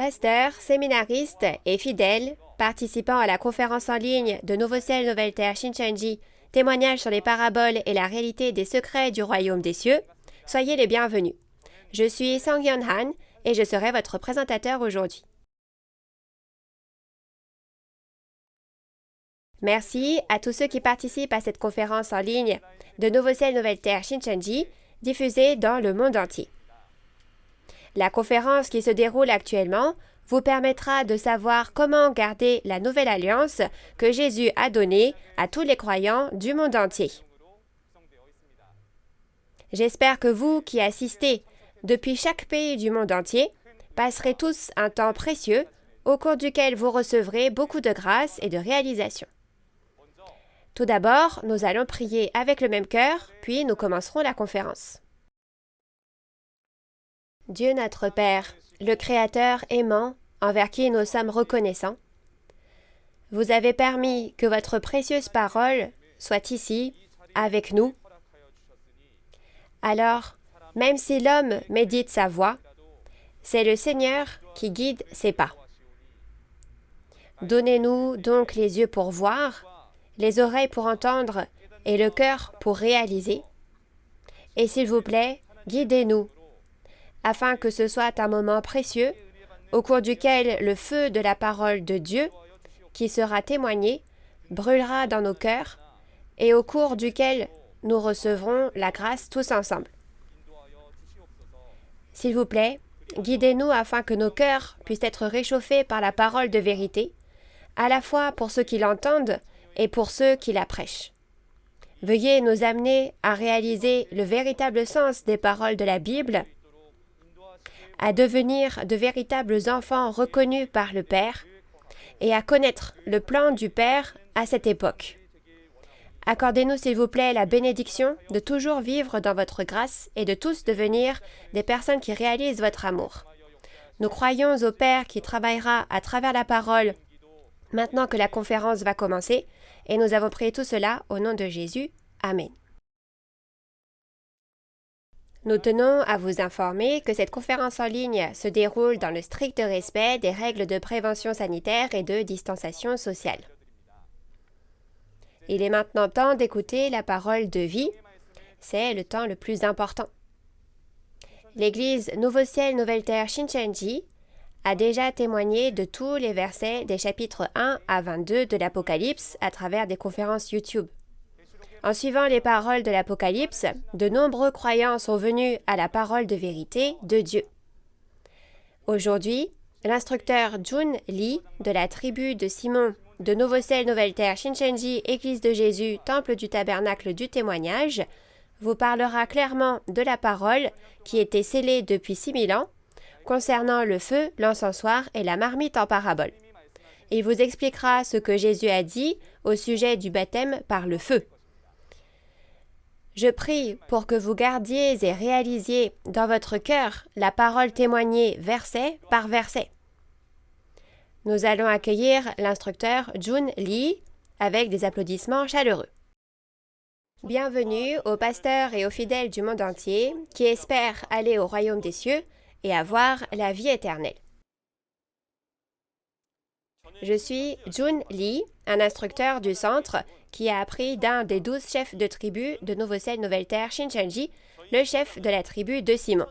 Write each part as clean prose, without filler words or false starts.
Pasteurs, séminaristes et fidèles, participant à la conférence en ligne de Nouveau Ciel, Nouvelle Terre, Shincheonji, témoignages sur les paraboles et la réalité des secrets du royaume des cieux, soyez les bienvenus. Je suis Sang-Yeon Han et je serai votre présentateur aujourd'hui. Merci à tous ceux qui participent à cette conférence en ligne de Nouveau Ciel, Nouvelle Terre, Shincheonji, diffusée dans le monde entier. La conférence qui se déroule actuellement vous permettra de savoir comment garder la nouvelle alliance que Jésus a donnée à tous les croyants du monde entier. J'espère que vous qui assistez depuis chaque pays du monde entier passerez tous un temps précieux au cours duquel vous recevrez beaucoup de grâce et de réalisation. Tout d'abord, nous allons prier avec le même cœur, puis nous commencerons la conférence. Dieu notre Père, le Créateur aimant, envers qui nous sommes reconnaissants, vous avez permis que votre précieuse parole soit ici, avec nous. Alors, même si l'homme médite sa voix, c'est le Seigneur qui guide ses pas. Donnez-nous donc les yeux pour voir, les oreilles pour entendre et le cœur pour réaliser. Et s'il vous plaît, guidez-nous, afin que ce soit un moment précieux au cours duquel le feu de la parole de Dieu, qui sera témoigné, brûlera dans nos cœurs et au cours duquel nous recevrons la grâce tous ensemble. S'il vous plaît, guidez-nous afin que nos cœurs puissent être réchauffés par la parole de vérité, à la fois pour ceux qui l'entendent et pour ceux qui la prêchent. Veuillez nous amener à réaliser le véritable sens des paroles de la Bible, à devenir de véritables enfants reconnus par le Père et à connaître le plan du Père à cette époque. Accordez-nous, s'il vous plaît, la bénédiction de toujours vivre dans votre grâce et de tous devenir des personnes qui réalisent votre amour. Nous croyons au Père qui travaillera à travers la parole maintenant que la conférence va commencer et nous avons prié tout cela au nom de Jésus. Amen. Nous tenons à vous informer que cette conférence en ligne se déroule dans le strict respect des règles de prévention sanitaire et de distanciation sociale. Il est maintenant temps d'écouter la parole de vie. C'est le temps le plus important. L'Église Nouveau Ciel, Nouvelle Terre, Shincheonji a déjà témoigné de tous les versets des chapitres 1 à 22 de l'Apocalypse à travers des conférences YouTube. En suivant les paroles de l'Apocalypse, de nombreux croyants sont venus à la parole de vérité de Dieu. Aujourd'hui, l'instructeur Jun Lee de la tribu de Simon de Nouveau Ciel, Nouvelle Terre, Shincheonji, Église de Jésus, Temple du Tabernacle du Témoignage, vous parlera clairement de la parole qui était scellée depuis 6000 ans concernant le feu, l'encensoir et la marmite en parabole. Il vous expliquera ce que Jésus a dit au sujet du baptême par le feu. Je prie pour que vous gardiez et réalisiez dans votre cœur la parole témoignée verset par verset. Nous allons accueillir l'instructeur Jun Lee avec des applaudissements chaleureux. Bienvenue aux pasteurs et aux fidèles du monde entier qui espèrent aller au royaume des cieux et avoir la vie éternelle. Je suis Jun Lee, un instructeur du centre qui a appris d'un des 12 chefs de tribu de Nouveau Ciel, Nouvelle Terre, Shincheonji, le chef de la tribu de Simon.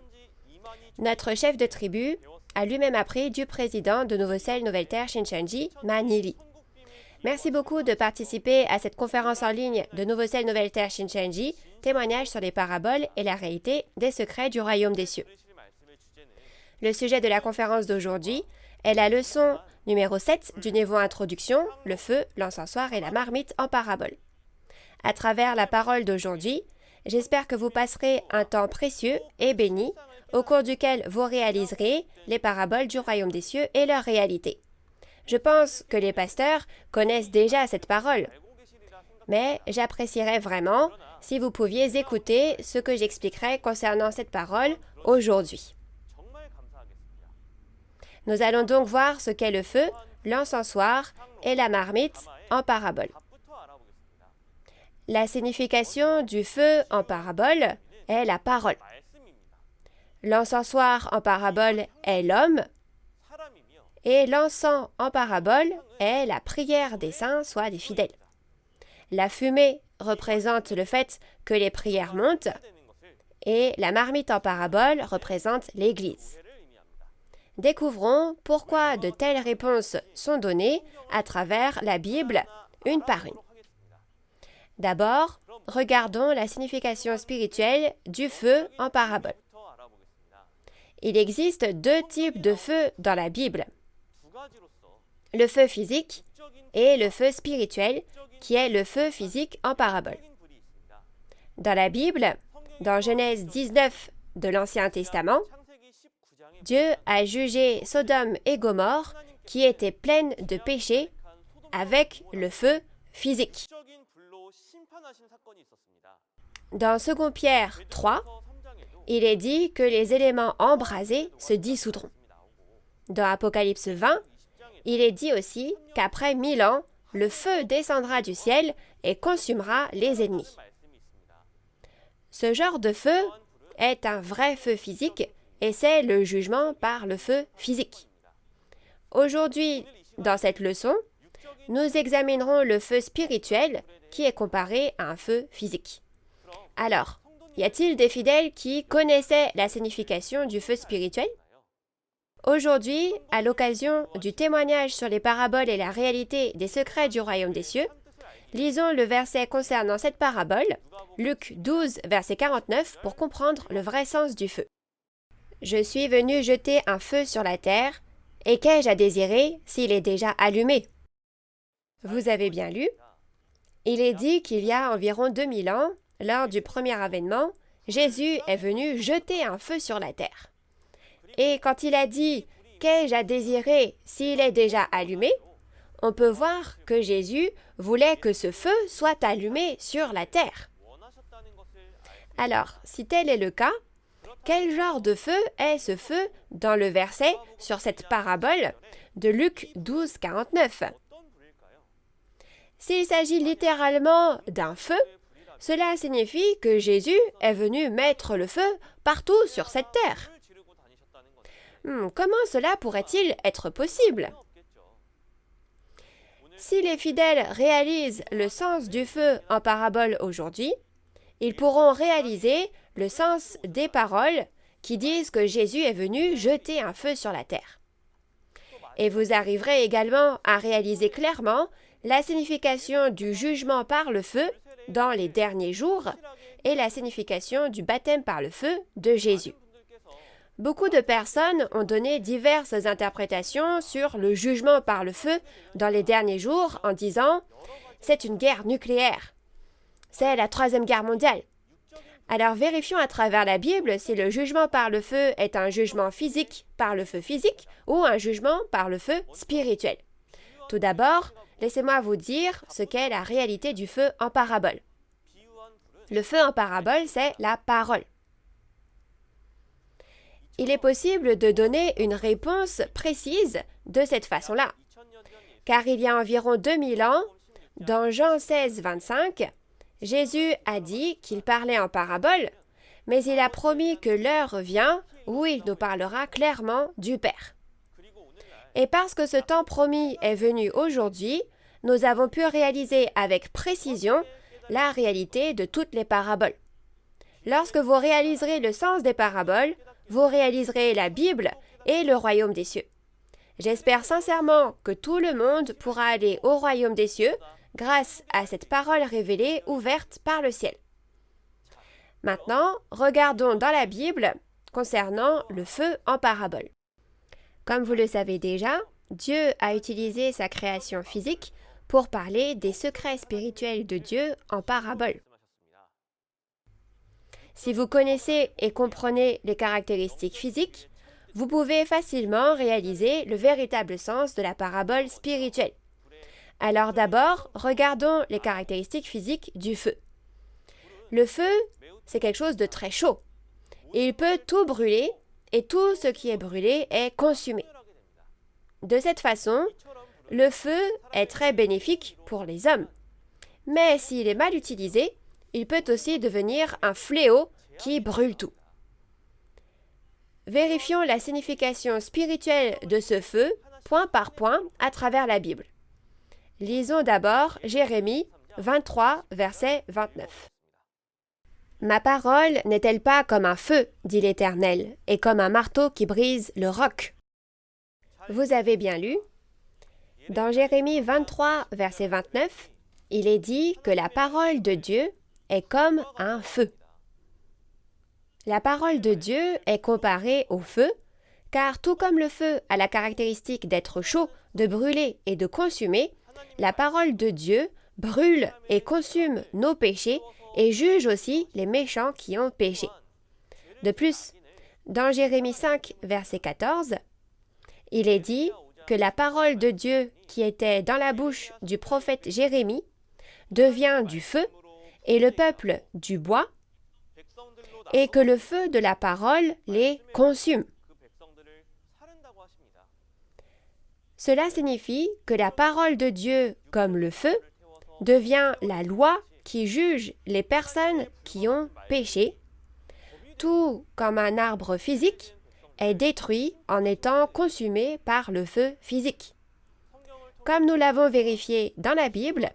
Notre chef de tribu a lui-même appris du président de Nouveau Ciel, Nouvelle Terre, Shincheonji, Manili. Merci beaucoup de participer à cette conférence en ligne de Nouveau Ciel, Nouvelle Terre, Shincheonji, témoignage sur les paraboles et la réalité des secrets du royaume des cieux. Le sujet de la conférence d'aujourd'hui est la leçon numéro 7 du niveau introduction, le feu, l'encensoir et la marmite en parabole. À travers la parole d'aujourd'hui, j'espère que vous passerez un temps précieux et béni au cours duquel vous réaliserez les paraboles du royaume des cieux et leur réalité. Je pense que les pasteurs connaissent déjà cette parole, mais j'apprécierais vraiment si vous pouviez écouter ce que j'expliquerai concernant cette parole aujourd'hui. Nous allons donc voir ce qu'est le feu, l'encensoir et la marmite en parabole. La signification du feu en parabole est la parole. L'encensoir en parabole est l'homme et l'encens en parabole est la prière des saints, soit des fidèles. La fumée représente le fait que les prières montent et la marmite en parabole représente l'Église. Découvrons pourquoi de telles réponses sont données à travers la Bible, une par une. D'abord, regardons la signification spirituelle du feu en parabole. Il existe deux types de feu dans la Bible. Le feu physique et le feu spirituel, qui est le feu physique en parabole. Dans la Bible, dans Genèse 19 de l'Ancien Testament, Dieu a jugé Sodome et Gomorrhe, qui étaient pleines de péché, avec le feu physique. Dans 2 Pierre 3, il est dit que les éléments embrasés se dissoudront. Dans Apocalypse 20, il est dit aussi qu'après 1000 ans, le feu descendra du ciel et consumera les ennemis. Ce genre de feu est un vrai feu physique et c'est le jugement par le feu physique. Aujourd'hui, dans cette leçon, nous examinerons le feu spirituel qui est comparé à un feu physique. Alors, y a-t-il des fidèles qui connaissaient la signification du feu spirituel? Aujourd'hui, à l'occasion du témoignage sur les paraboles et la réalité des secrets du royaume des cieux, lisons le verset concernant cette parabole, Luc 12, verset 49, pour comprendre le vrai sens du feu. « Je suis venu jeter un feu sur la terre, et qu'ai-je à désirer s'il est déjà allumé ?» Vous avez bien lu. Il est dit qu'il y a environ 2000 ans, lors du premier avènement, Jésus est venu jeter un feu sur la terre. Et quand il a dit « Qu'ai-je à désirer s'il est déjà allumé ?» on peut voir que Jésus voulait que ce feu soit allumé sur la terre. Alors, si tel est le cas, quel genre de feu est ce feu dans le verset sur cette parabole de Luc 12, 49? S'il s'agit littéralement d'un feu, cela signifie que Jésus est venu mettre le feu partout sur cette terre. Comment cela pourrait-il être possible? Si les fidèles réalisent le sens du feu en parabole aujourd'hui, ils pourront réaliser le sens des paroles qui disent que Jésus est venu jeter un feu sur la terre. Et vous arriverez également à réaliser clairement la signification du jugement par le feu dans les derniers jours et la signification du baptême par le feu de Jésus. Beaucoup de personnes ont donné diverses interprétations sur le jugement par le feu dans les derniers jours en disant « c'est une guerre nucléaire », c'est la 3e guerre mondiale. Alors vérifions à travers la Bible si le jugement par le feu est un jugement physique par le feu physique ou un jugement par le feu spirituel. Tout d'abord, laissez-moi vous dire ce qu'est la réalité du feu en parabole. Le feu en parabole, c'est la parole. Il est possible de donner une réponse précise de cette façon-là, car il y a environ 2000 ans, dans Jean 16, 25, Jésus a dit qu'il parlait en parabole, mais il a promis que l'heure vient où il nous parlera clairement du Père. Et parce que ce temps promis est venu aujourd'hui, nous avons pu réaliser avec précision la réalité de toutes les paraboles. Lorsque vous réaliserez le sens des paraboles, vous réaliserez la Bible et le royaume des cieux. J'espère sincèrement que tout le monde pourra aller au royaume des cieux grâce à cette parole révélée ouverte par le ciel. Maintenant, regardons dans la Bible concernant le feu en parabole. Comme vous le savez déjà, Dieu a utilisé sa création physique pour parler des secrets spirituels de Dieu en parabole. Si vous connaissez et comprenez les caractéristiques physiques, vous pouvez facilement réaliser le véritable sens de la parabole spirituelle. Alors d'abord, regardons les caractéristiques physiques du feu. Le feu, c'est quelque chose de très chaud. Il peut tout brûler et tout ce qui est brûlé est consumé. De cette façon, le feu est très bénéfique pour les hommes. Mais s'il est mal utilisé, il peut aussi devenir un fléau qui brûle tout. Vérifions la signification spirituelle de ce feu point par point à travers la Bible. Lisons d'abord Jérémie 23, verset 29. Ma parole n'est-elle pas comme un feu, dit l'Éternel, et comme un marteau qui brise le roc? Vous avez bien lu. Dans Jérémie 23, verset 29, il est dit que la parole de Dieu est comme un feu. La parole de Dieu est comparée au feu, car tout comme le feu a la caractéristique d'être chaud, de brûler et de consumer, la parole de Dieu brûle et consume nos péchés et juge aussi les méchants qui ont péché. De plus, dans Jérémie 5, verset 14, il est dit que la parole de Dieu qui était dans la bouche du prophète Jérémie devient du feu et le peuple du bois, et que le feu de la parole les consume. Cela signifie que la parole de Dieu, comme le feu, devient la loi qui juge les personnes qui ont péché, tout comme un arbre physique est détruit en étant consumé par le feu physique. Comme nous l'avons vérifié dans la Bible,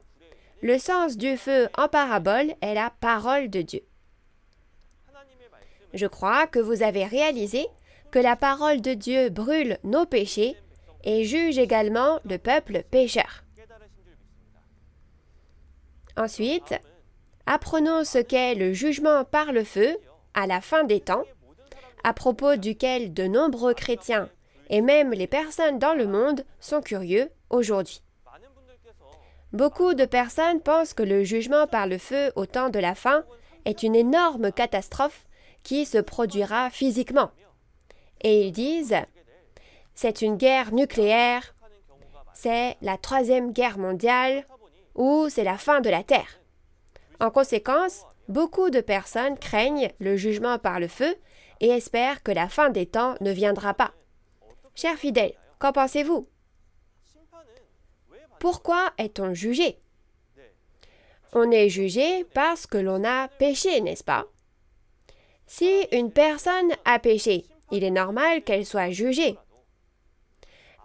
le sens du feu en parabole est la parole de Dieu. Je crois que vous avez réalisé que la parole de Dieu brûle nos péchés et juge également le peuple pécheur. Ensuite, apprenons ce qu'est le jugement par le feu à la fin des temps, à propos duquel de nombreux chrétiens et même les personnes dans le monde sont curieux aujourd'hui. Beaucoup de personnes pensent que le jugement par le feu au temps de la fin est une énorme catastrophe qui se produira physiquement. Et ils disent « c'est une guerre nucléaire, c'est la 3e guerre mondiale ou c'est la fin de la Terre ». En conséquence, beaucoup de personnes craignent le jugement par le feu et espèrent que la fin des temps ne viendra pas. Chers fidèles, qu'en pensez-vous? Pourquoi est-on jugé? On est jugé parce que l'on a péché, n'est-ce pas? Si une personne a péché, il est normal qu'elle soit jugée.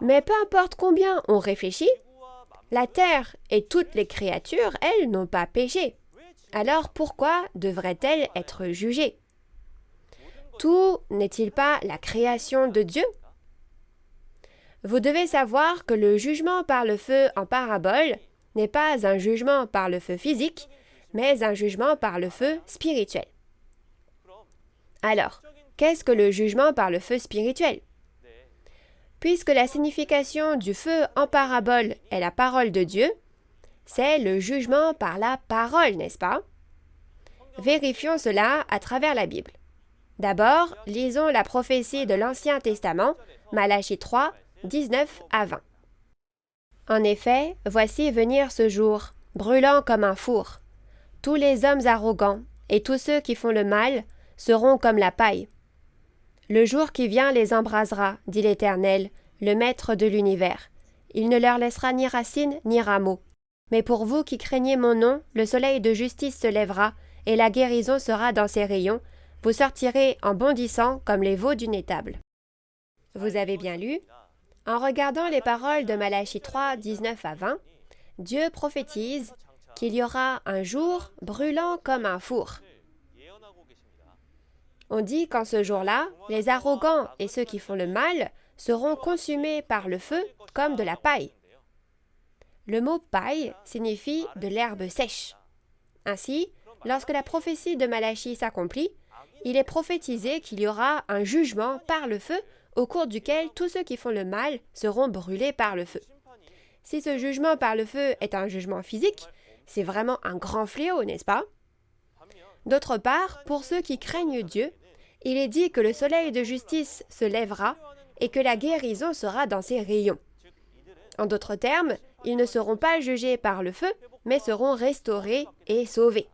Mais peu importe combien on réfléchit, la terre et toutes les créatures, elles, n'ont pas péché. Alors pourquoi devrait-elle être jugée? Tout n'est-il pas la création de Dieu? Vous devez savoir que le jugement par le feu en parabole n'est pas un jugement par le feu physique, mais un jugement par le feu spirituel. Alors, qu'est-ce que le jugement par le feu spirituel? Puisque la signification du feu en parabole est la parole de Dieu, c'est le jugement par la parole, n'est-ce pas? Vérifions cela à travers la Bible. D'abord, lisons la prophétie de l'Ancien Testament, Malachie 3, 19 à 20. En effet, voici venir ce jour, brûlant comme un four. Tous les hommes arrogants et tous ceux qui font le mal seront comme la paille. Le jour qui vient les embrasera, dit l'Éternel, le Maître de l'univers. Il ne leur laissera ni racine ni rameaux. Mais pour vous qui craignez mon nom, le soleil de justice se lèvera, et la guérison sera dans ses rayons. Vous sortirez en bondissant comme les veaux d'une étable. Vous avez bien lu. En regardant les paroles de Malachie 3, 19 à 20, Dieu prophétise qu'il y aura un jour brûlant comme un four. On dit qu'en ce jour-là, les arrogants et ceux qui font le mal seront consumés par le feu comme de la paille. Le mot paille signifie de l'herbe sèche. Ainsi, lorsque la prophétie de Malachie s'accomplit, il est prophétisé qu'il y aura un jugement par le feu au cours duquel tous ceux qui font le mal seront brûlés par le feu. Si ce jugement par le feu est un jugement physique, c'est vraiment un grand fléau, n'est-ce pas? D'autre part, pour ceux qui craignent Dieu, il est dit que le soleil de justice se lèvera et que la guérison sera dans ses rayons. En d'autres termes, ils ne seront pas jugés par le feu, mais seront restaurés et sauvés.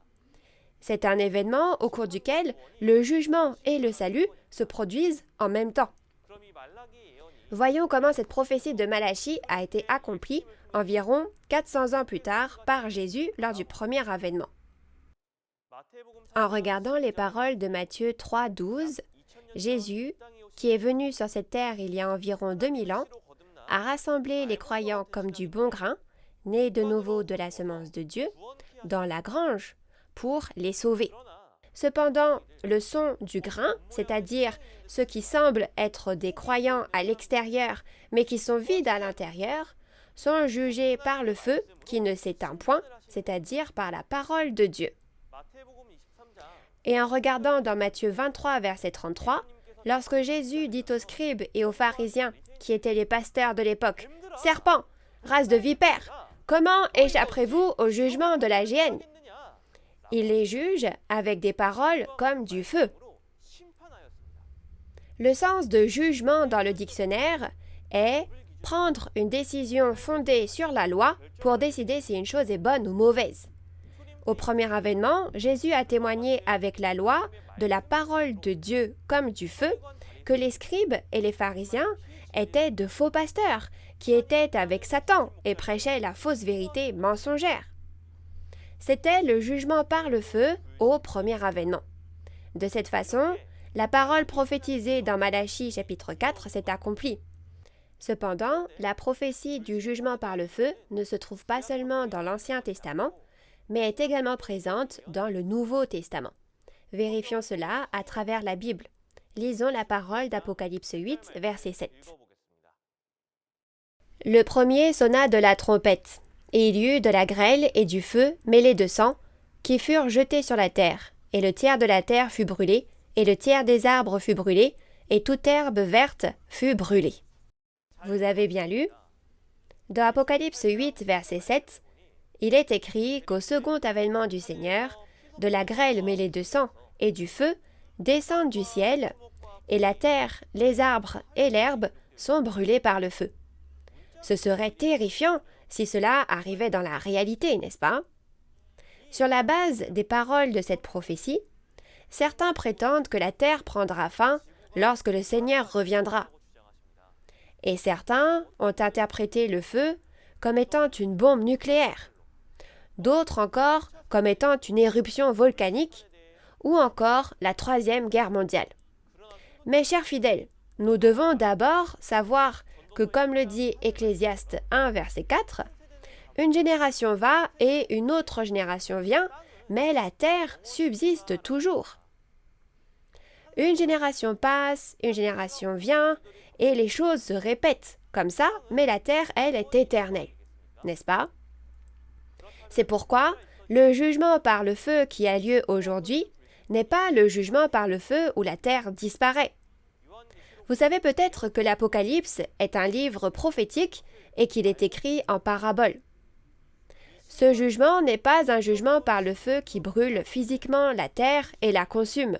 C'est un événement au cours duquel le jugement et le salut se produisent en même temps. Voyons comment cette prophétie de Malachie a été accomplie environ 400 ans plus tard par Jésus lors du premier avènement. En regardant les paroles de Matthieu 3, 12, Jésus, qui est venu sur cette terre il y a environ 2000 ans, à rassembler les croyants comme du bon grain, nés de nouveau de la semence de Dieu, dans la grange, pour les sauver. Cependant, le son du grain, c'est-à-dire ceux qui semblent être des croyants à l'extérieur, mais qui sont vides à l'intérieur, sont jugés par le feu qui ne s'éteint point, c'est-à-dire par la parole de Dieu. Et en regardant dans Matthieu 23, verset 33, lorsque Jésus dit aux scribes et aux pharisiens, qui étaient les pasteurs de l'époque, « Serpents, race de vipères, comment échapperez-vous au jugement de la géhenne ?» Il les juge avec des paroles comme du feu. Le sens de jugement dans le dictionnaire est prendre une décision fondée sur la loi pour décider si une chose est bonne ou mauvaise. Au premier avènement, Jésus a témoigné avec la loi de la parole de Dieu comme du feu que les scribes et les pharisiens étaient de faux pasteurs qui étaient avec Satan et prêchaient la fausse vérité mensongère. C'était le jugement par le feu au premier avènement. De cette façon, la parole prophétisée dans Malachie chapitre 4 s'est accomplie. Cependant, la prophétie du jugement par le feu ne se trouve pas seulement dans l'Ancien Testament, mais est également présente dans le Nouveau Testament. Vérifions cela à travers la Bible. Lisons la parole d'Apocalypse 8, verset 7. Le premier sonna de la trompette, et il y eut de la grêle et du feu mêlés de sang, qui furent jetés sur la terre, et le tiers de la terre fut brûlé, et le tiers des arbres fut brûlé, et toute herbe verte fut brûlée. Vous avez bien lu? Dans Apocalypse 8, verset 7, il est écrit qu'au second avènement du Seigneur, de la grêle mêlée de sang et du feu descendent du ciel, et la terre, les arbres et l'herbe sont brûlés par le feu. Ce serait terrifiant si cela arrivait dans la réalité, n'est-ce pas? Sur la base des paroles de cette prophétie, certains prétendent que la terre prendra fin lorsque le Seigneur reviendra. Et certains ont interprété le feu comme étant une bombe nucléaire, d'autres encore comme étant une éruption volcanique, ou encore la Troisième Guerre mondiale. Mes chers fidèles, nous devons d'abord savoir que, comme le dit Ecclésiaste 1, verset 4, une génération va et une autre génération vient, mais la terre subsiste toujours. Une génération passe, une génération vient, et les choses se répètent comme ça, mais la terre, elle, est éternelle. N'est-ce pas? C'est pourquoi le jugement par le feu qui a lieu aujourd'hui n'est pas le jugement par le feu où la terre disparaît. Vous savez peut-être que l'Apocalypse est un livre prophétique et qu'il est écrit en parabole. Ce jugement n'est pas un jugement par le feu qui brûle physiquement la terre et la consume.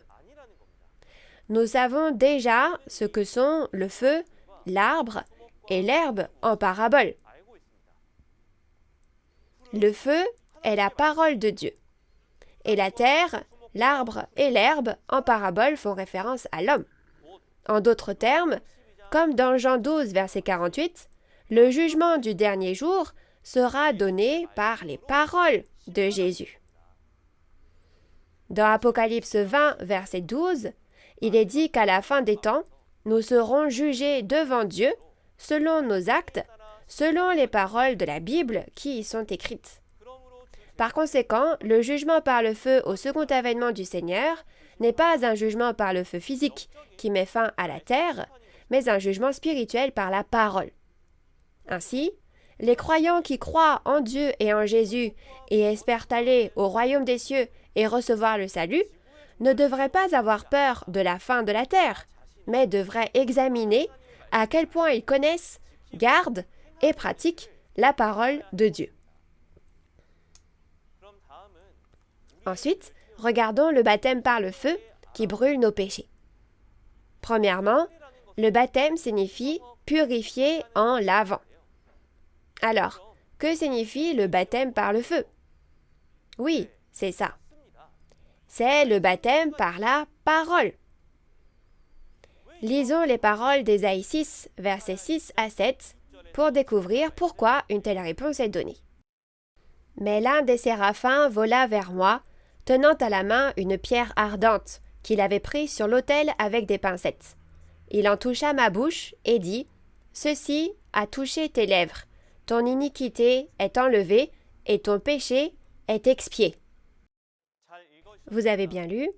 Nous savons déjà ce que sont le feu, l'arbre et l'herbe en parabole. Le feu est la parole de Dieu. Et la terre, l'arbre et l'herbe en parabole font référence à l'homme. En d'autres termes, comme dans Jean 12, verset 48, le jugement du dernier jour sera donné par les paroles de Jésus. Dans Apocalypse 20, verset 12, il est dit qu'à la fin des temps, nous serons jugés devant Dieu selon nos actes, selon les paroles de la Bible qui y sont écrites. Par conséquent, le jugement par le feu au second avènement du Seigneur n'est pas un jugement par le feu physique qui met fin à la terre, mais un jugement spirituel par la parole. Ainsi, les croyants qui croient en Dieu et en Jésus et espèrent aller au royaume des cieux et recevoir le salut ne devraient pas avoir peur de la fin de la terre, mais devraient examiner à quel point ils connaissent, gardent et pratiquent la parole de Dieu. Ensuite, regardons le baptême par le feu qui brûle nos péchés. Premièrement, le baptême signifie purifier en lavant. Alors, que signifie le baptême par le feu? Oui, c'est ça. C'est le baptême par la parole. Lisons les paroles d'Ésaïe 6, versets 6 à 7, pour découvrir pourquoi une telle réponse est donnée. Mais l'un des séraphins vola vers moi, tenant à la main une pierre ardente, qu'il avait prise sur l'autel avec des pincettes. Il en toucha ma bouche et dit « Ceci a touché tes lèvres. Ton iniquité est enlevée et ton péché est expié. Vous avez bien lu?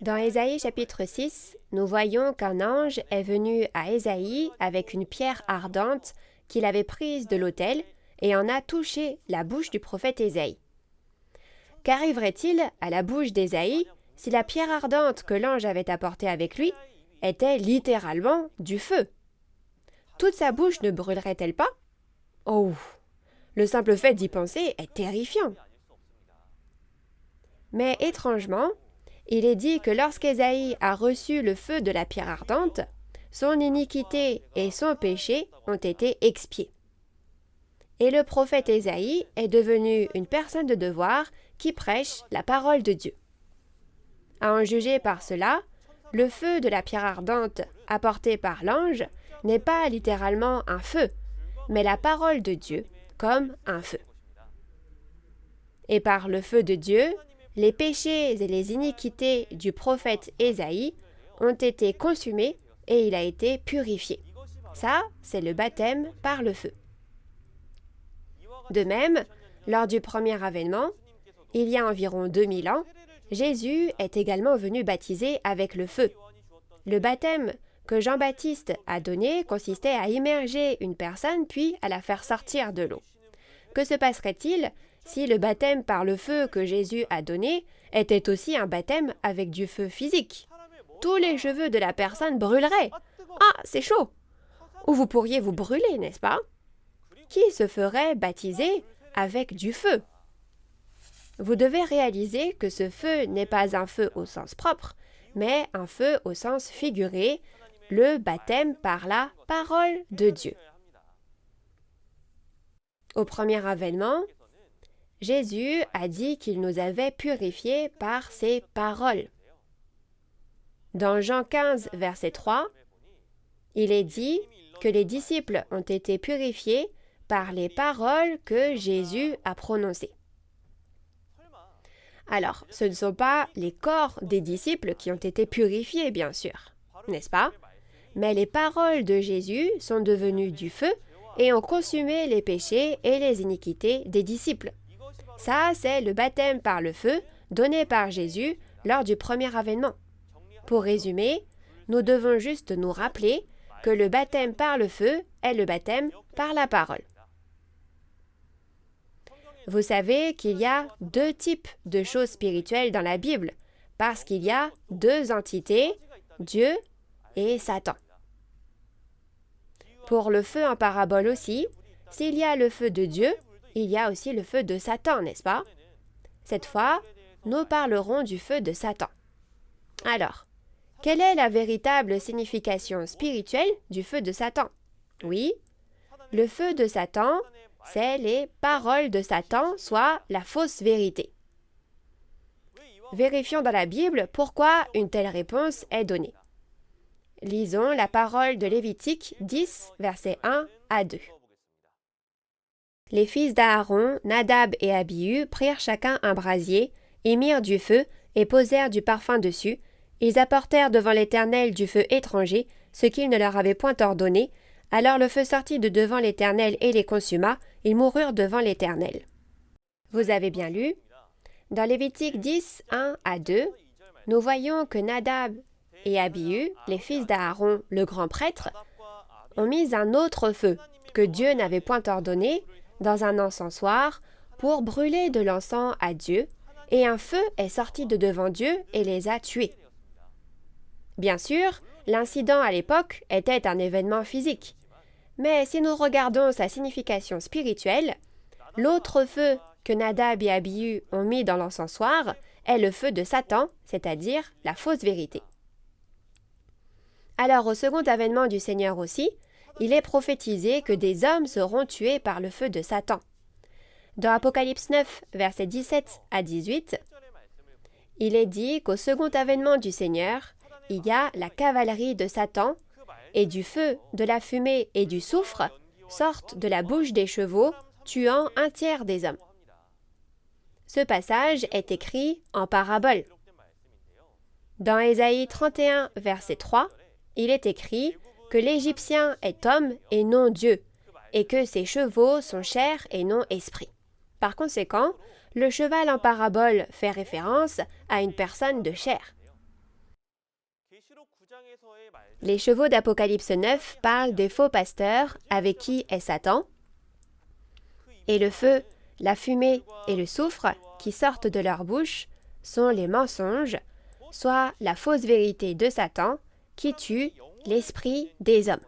Dans Ésaïe chapitre 6, nous voyons qu'un ange est venu à Ésaïe avec une pierre ardente qu'il avait prise de l'autel et en a touché la bouche du prophète Ésaïe. Qu'arriverait-il à la bouche d'Ésaïe si la pierre ardente que l'ange avait apportée avec lui était littéralement du feu? Toute sa bouche ne brûlerait-elle pas? Oh, le simple fait d'y penser est terrifiant. Mais étrangement, il est dit que lorsqu'Ésaïe a reçu le feu de la pierre ardente, son iniquité et son péché ont été expiés. Et le prophète Ésaïe est devenu une personne de devoir qui prêche la parole de Dieu. À en juger par cela, le feu de la pierre ardente apporté par l'ange n'est pas littéralement un feu, mais la parole de Dieu comme un feu. Et par le feu de Dieu, les péchés et les iniquités du prophète Ésaïe ont été consumés et il a été purifié. Ça, c'est le baptême par le feu. De même, lors du premier avènement, il y a environ 2000 ans, Jésus est également venu baptiser avec le feu. Le baptême que Jean-Baptiste a donné consistait à immerger une personne puis à la faire sortir de l'eau. Que se passerait-il si le baptême par le feu que Jésus a donné était aussi un baptême avec du feu physique? Tous les cheveux de la personne brûleraient. Ah, c'est chaud! Ou vous pourriez vous brûler, n'est-ce pas? Qui se ferait baptiser avec du feu? Vous devez réaliser que ce feu n'est pas un feu au sens propre, mais un feu au sens figuré, le baptême par la parole de Dieu. Au premier avènement, Jésus a dit qu'il nous avait purifiés par ses paroles. Dans Jean 15, verset 3, il est dit que les disciples ont été purifiés par les paroles que Jésus a prononcées. Alors, ce ne sont pas les corps des disciples qui ont été purifiés, bien sûr, n'est-ce pas? Mais les paroles de Jésus sont devenues du feu et ont consumé les péchés et les iniquités des disciples. Ça, c'est le baptême par le feu donné par Jésus lors du premier avènement. Pour résumer, nous devons juste nous rappeler que le baptême par le feu est le baptême par la parole. Vous savez qu'il y a deux types de choses spirituelles dans la Bible, parce qu'il y a deux entités, Dieu et Satan. Pour le feu en parabole aussi, s'il y a le feu de Dieu, il y a aussi le feu de Satan, n'est-ce pas? Cette fois, nous parlerons du feu de Satan. Alors, quelle est la véritable signification spirituelle du feu de Satan? Oui, le feu de Satan, c'est les paroles de Satan, soit la fausse vérité. Vérifions dans la Bible pourquoi une telle réponse est donnée. Lisons la parole de Lévitique 10, versets 1 à 2. Les fils d'Aaron, Nadab et Abihu, prirent chacun un brasier, y mirent du feu et posèrent du parfum dessus. Ils apportèrent devant l'Éternel du feu étranger, ce qu'il ne leur avait point ordonné. Alors le feu sortit de devant l'Éternel et les consuma. Ils moururent devant l'Éternel. Vous avez bien lu? Dans Lévitique 10, 1 à 2, nous voyons que Nadab et Abihu, les fils d'Aaron, le grand prêtre, ont mis un autre feu, que Dieu n'avait point ordonné, dans un encensoir, pour brûler de l'encens à Dieu, et un feu est sorti de devant Dieu et les a tués. Bien sûr, l'incident à l'époque était un événement physique, mais si nous regardons sa signification spirituelle, l'autre feu que Nadab et Abihu ont mis dans l'encensoir est le feu de Satan, c'est-à-dire la fausse vérité. Alors au second avènement du Seigneur aussi, il est prophétisé que des hommes seront tués par le feu de Satan. Dans Apocalypse 9, versets 17 à 18, il est dit qu'au second avènement du Seigneur, il y a la cavalerie de Satan, et du feu, de la fumée et du soufre sortent de la bouche des chevaux, tuant un tiers des hommes. Ce passage est écrit en parabole. Dans Ésaïe 31, verset 3, il est écrit que l'Égyptien est homme et non Dieu, et que ses chevaux sont chair et non esprit. Par conséquent, le cheval en parabole fait référence à une personne de chair. Les chevaux d'Apocalypse 9 parlent des faux pasteurs avec qui est Satan, et le feu, la fumée et le soufre qui sortent de leur bouche sont les mensonges, soit la fausse vérité de Satan qui tue l'esprit des hommes.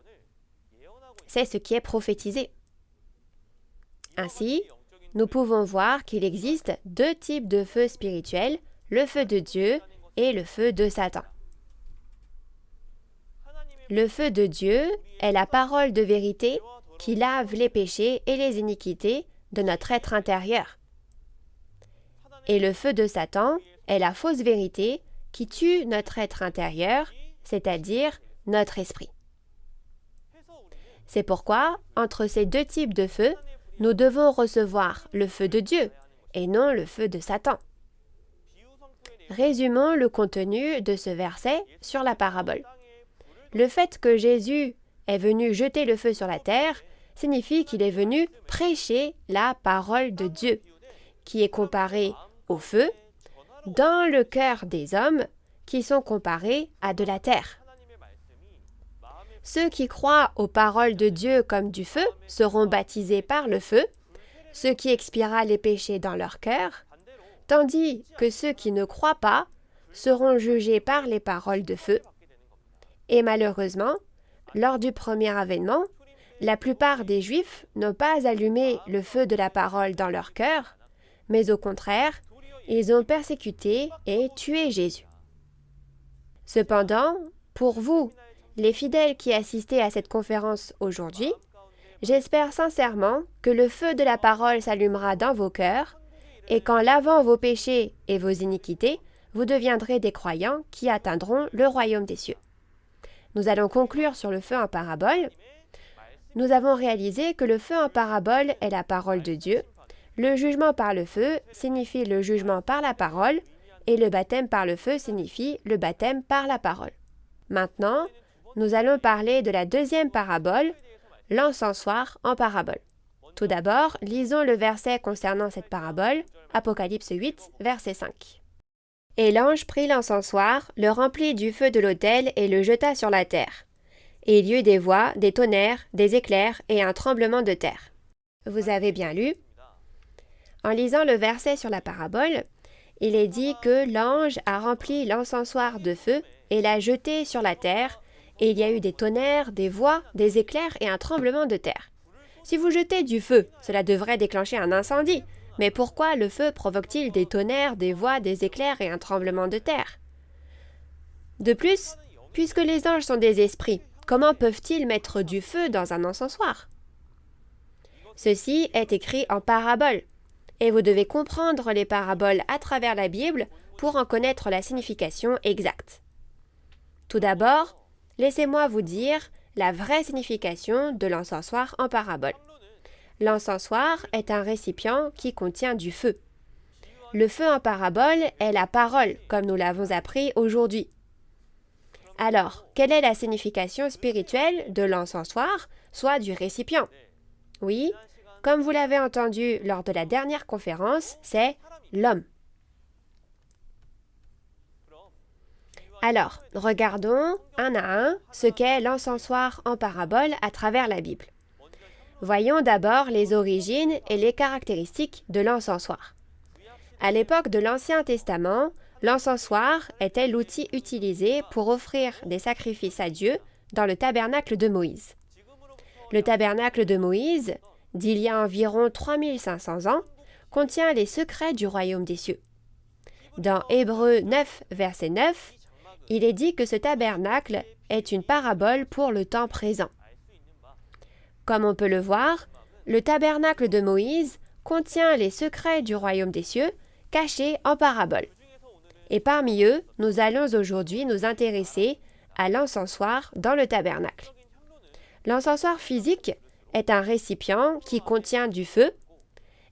C'est ce qui est prophétisé. Ainsi, nous pouvons voir qu'il existe deux types de feu spirituels, le feu de Dieu et le feu de Satan. Le feu de Dieu est la parole de vérité qui lave les péchés et les iniquités de notre être intérieur. Et le feu de Satan est la fausse vérité qui tue notre être intérieur, c'est-à-dire notre esprit. C'est pourquoi, entre ces deux types de feu, nous devons recevoir le feu de Dieu et non le feu de Satan. Résumons le contenu de ce verset sur la parabole. Le fait que Jésus est venu jeter le feu sur la terre signifie qu'il est venu prêcher la parole de Dieu, qui est comparée au feu dans le cœur des hommes qui sont comparés à de la terre. Ceux qui croient aux paroles de Dieu comme du feu seront baptisés par le feu, ce qui expiera les péchés dans leur cœur, tandis que ceux qui ne croient pas seront jugés par les paroles de feu. Et malheureusement, lors du premier avènement, la plupart des Juifs n'ont pas allumé le feu de la parole dans leur cœur, mais au contraire, ils ont persécuté et tué Jésus. Cependant, pour vous, les fidèles qui assistez à cette conférence aujourd'hui, j'espère sincèrement que le feu de la parole s'allumera dans vos cœurs et qu'en lavant vos péchés et vos iniquités, vous deviendrez des croyants qui atteindront le royaume des cieux. Nous allons conclure sur le feu en parabole. Nous avons réalisé que le feu en parabole est la parole de Dieu. Le jugement par le feu signifie le jugement par la parole et le baptême par le feu signifie le baptême par la parole. Maintenant, nous allons parler de la deuxième parabole, l'encensoir en parabole. Tout d'abord, lisons le verset concernant cette parabole, Apocalypse 8, verset 5. « Et l'ange prit l'encensoir, le remplit du feu de l'autel et le jeta sur la terre. Et il y eut des voix, des tonnerres, des éclairs et un tremblement de terre. » Vous avez bien lu. En lisant le verset sur la parabole, il est dit que l'ange a rempli l'encensoir de feu et l'a jeté sur la terre, et il y a eu des tonnerres, des voix, des éclairs et un tremblement de terre. Si vous jetez du feu, cela devrait déclencher un incendie. Mais pourquoi le feu provoque-t-il des tonnerres, des voix, des éclairs et un tremblement de terre? De plus, puisque les anges sont des esprits, comment peuvent-ils mettre du feu dans un encensoir? Ceci est écrit en parabole, et vous devez comprendre les paraboles à travers la Bible pour en connaître la signification exacte. Tout d'abord, laissez-moi vous dire la vraie signification de l'encensoir en parabole. L'encensoir est un récipient qui contient du feu. Le feu en parabole est la parole, comme nous l'avons appris aujourd'hui. Alors, quelle est la signification spirituelle de l'encensoir, soit du récipient? Oui, comme vous l'avez entendu lors de la dernière conférence, c'est l'homme. Alors, regardons un à un ce qu'est l'encensoir en parabole à travers la Bible. Voyons d'abord les origines et les caractéristiques de l'encensoir. À l'époque de l'Ancien Testament, l'encensoir était l'outil utilisé pour offrir des sacrifices à Dieu dans le tabernacle de Moïse. Le tabernacle de Moïse, d'il y a environ 3500 ans, contient les secrets du royaume des cieux. Dans Hébreux 9, verset 9, il est dit que ce tabernacle est une parabole pour le temps présent. Comme on peut le voir, le tabernacle de Moïse contient les secrets du royaume des cieux cachés en parabole. Et parmi eux, nous allons aujourd'hui nous intéresser à l'encensoir dans le tabernacle. L'encensoir physique est un récipient qui contient du feu,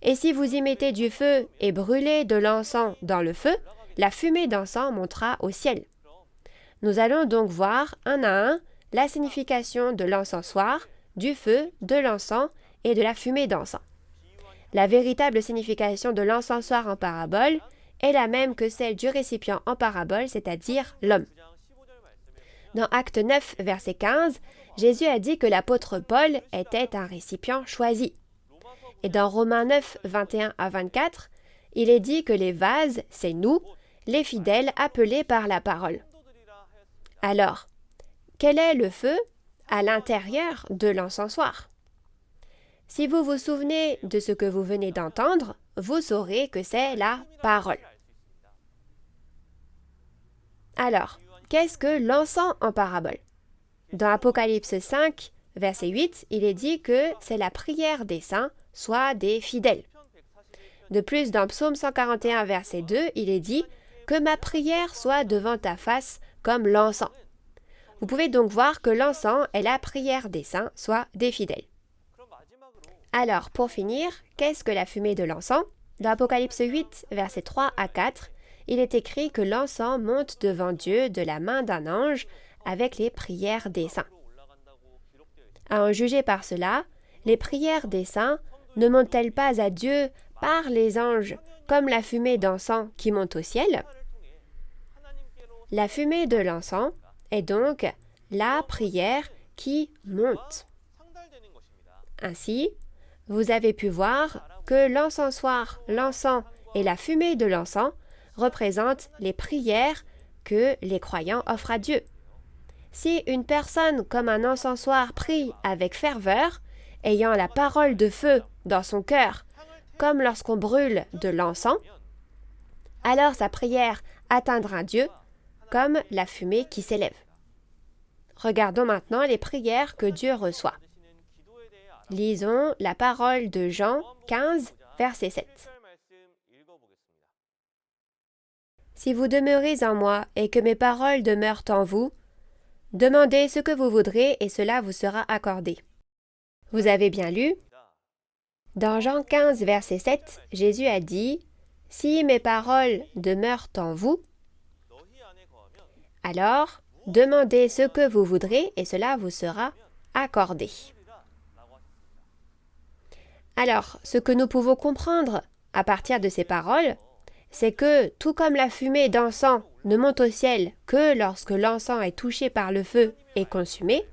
et si vous y mettez du feu et brûlez de l'encens dans le feu, la fumée d'encens montera au ciel. Nous allons donc voir un à un la signification de l'encensoir, du feu, de l'encens et de la fumée d'encens. La véritable signification de l'encensoir en parabole est la même que celle du récipient en parabole, c'est-à-dire l'homme. Dans Acte 9, verset 15, Jésus a dit que l'apôtre Paul était un récipient choisi. Et dans Romains 9, 21 à 24, il est dit que les vases, c'est nous, les fidèles appelés par la parole. Alors, quel est le feu à l'intérieur de l'encensoir? Si vous vous souvenez de ce que vous venez d'entendre, vous saurez que c'est la parole. Alors, qu'est-ce que l'encens en parabole? Dans Apocalypse 5, verset 8, il est dit que c'est la prière des saints, soit des fidèles. De plus, dans Psaume 141, verset 2, il est dit « Que ma prière soit devant ta face comme l'encens ». Vous pouvez donc voir que l'encens est la prière des saints, soit des fidèles. Alors, pour finir, qu'est-ce que la fumée de l'encens? Dans Apocalypse 8, versets 3 à 4, il est écrit que l'encens monte devant Dieu de la main d'un ange avec les prières des saints. À en juger par cela, les prières des saints ne montent-elles pas à Dieu par les anges comme la fumée d'encens qui monte au ciel? La fumée de l'encens est donc la prière qui monte. Ainsi, vous avez pu voir que l'encensoir, l'encens et la fumée de l'encens représentent les prières que les croyants offrent à Dieu. Si une personne comme un encensoir prie avec ferveur, ayant la parole de feu dans son cœur, comme lorsqu'on brûle de l'encens, alors sa prière atteindra Dieu comme la fumée qui s'élève. Regardons maintenant les prières que Dieu reçoit. Lisons la parole de Jean 15, verset 7. Si vous demeurez en moi et que mes paroles demeurent en vous, demandez ce que vous voudrez et cela vous sera accordé. Vous avez bien lu? Dans Jean 15, verset 7, Jésus a dit « Si mes paroles demeurent en vous, alors demandez ce que vous voudrez et cela vous sera accordé. » Alors, ce que nous pouvons comprendre à partir de ces paroles, c'est que, tout comme la fumée d'encens ne monte au ciel que lorsque l'encens est touché par le feu et consumé,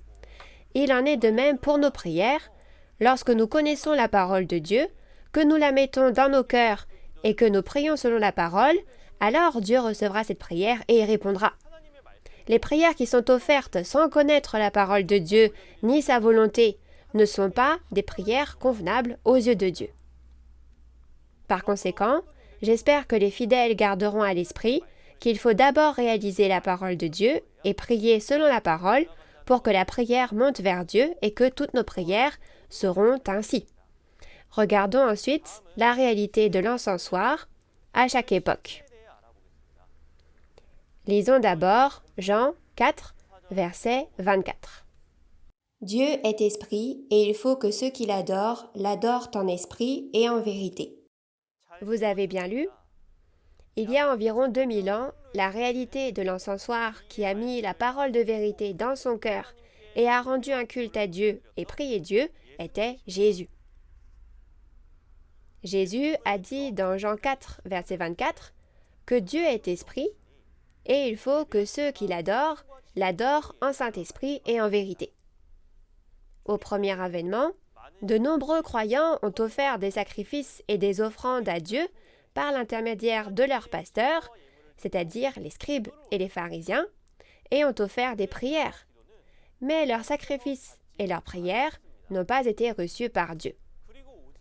il en est de même pour nos prières, lorsque nous connaissons la parole de Dieu, que nous la mettons dans nos cœurs et que nous prions selon la parole, alors Dieu recevra cette prière et y répondra. Les prières qui sont offertes sans connaître la parole de Dieu ni sa volonté ne sont pas des prières convenables aux yeux de Dieu. Par conséquent, j'espère que les fidèles garderont à l'esprit qu'il faut d'abord réaliser la parole de Dieu et prier selon la parole pour que la prière monte vers Dieu et que toutes nos prières seront ainsi. Regardons ensuite la réalité de l'encensoir à chaque époque. Lisons d'abord Jean 4, verset 24. Dieu est esprit, et il faut que ceux qui l'adorent en esprit et en vérité. Vous avez bien lu? Il y a environ 2000 ans, la réalité de l'encensoir qui a mis la parole de vérité dans son cœur et a rendu un culte à Dieu et prié Dieu était Jésus. Jésus a dit dans Jean 4, verset 24, que Dieu est esprit, et il faut que ceux qui l'adorent en Saint-Esprit et en vérité. Au premier avènement, de nombreux croyants ont offert des sacrifices et des offrandes à Dieu par l'intermédiaire de leurs pasteurs, c'est-à-dire les scribes et les pharisiens, et ont offert des prières. Mais leurs sacrifices et leurs prières n'ont pas été reçus par Dieu.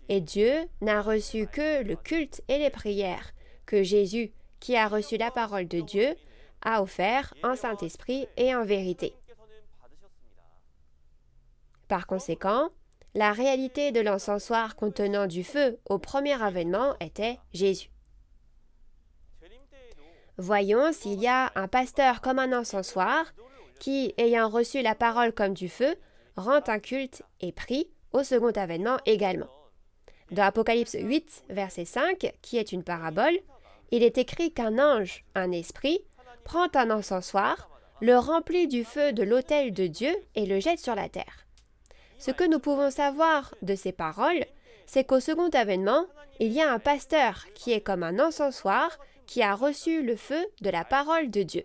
Et Dieu n'a reçu que le culte et les prières que Jésus, qui a reçu la parole de Dieu, a offert en Saint-Esprit et en vérité. Par conséquent, la réalité de l'encensoir contenant du feu au premier avènement était Jésus. Voyons s'il y a un pasteur comme un encensoir qui, ayant reçu la parole comme du feu, rend un culte et prie au second avènement également. Dans Apocalypse 8, verset 5, qui est une parabole, il est écrit qu'un ange, un esprit, prend un encensoir, le remplit du feu de l'autel de Dieu et le jette sur la terre. Ce que nous pouvons savoir de ces paroles, c'est qu'au second avènement, il y a un pasteur qui est comme un encensoir qui a reçu le feu de la parole de Dieu.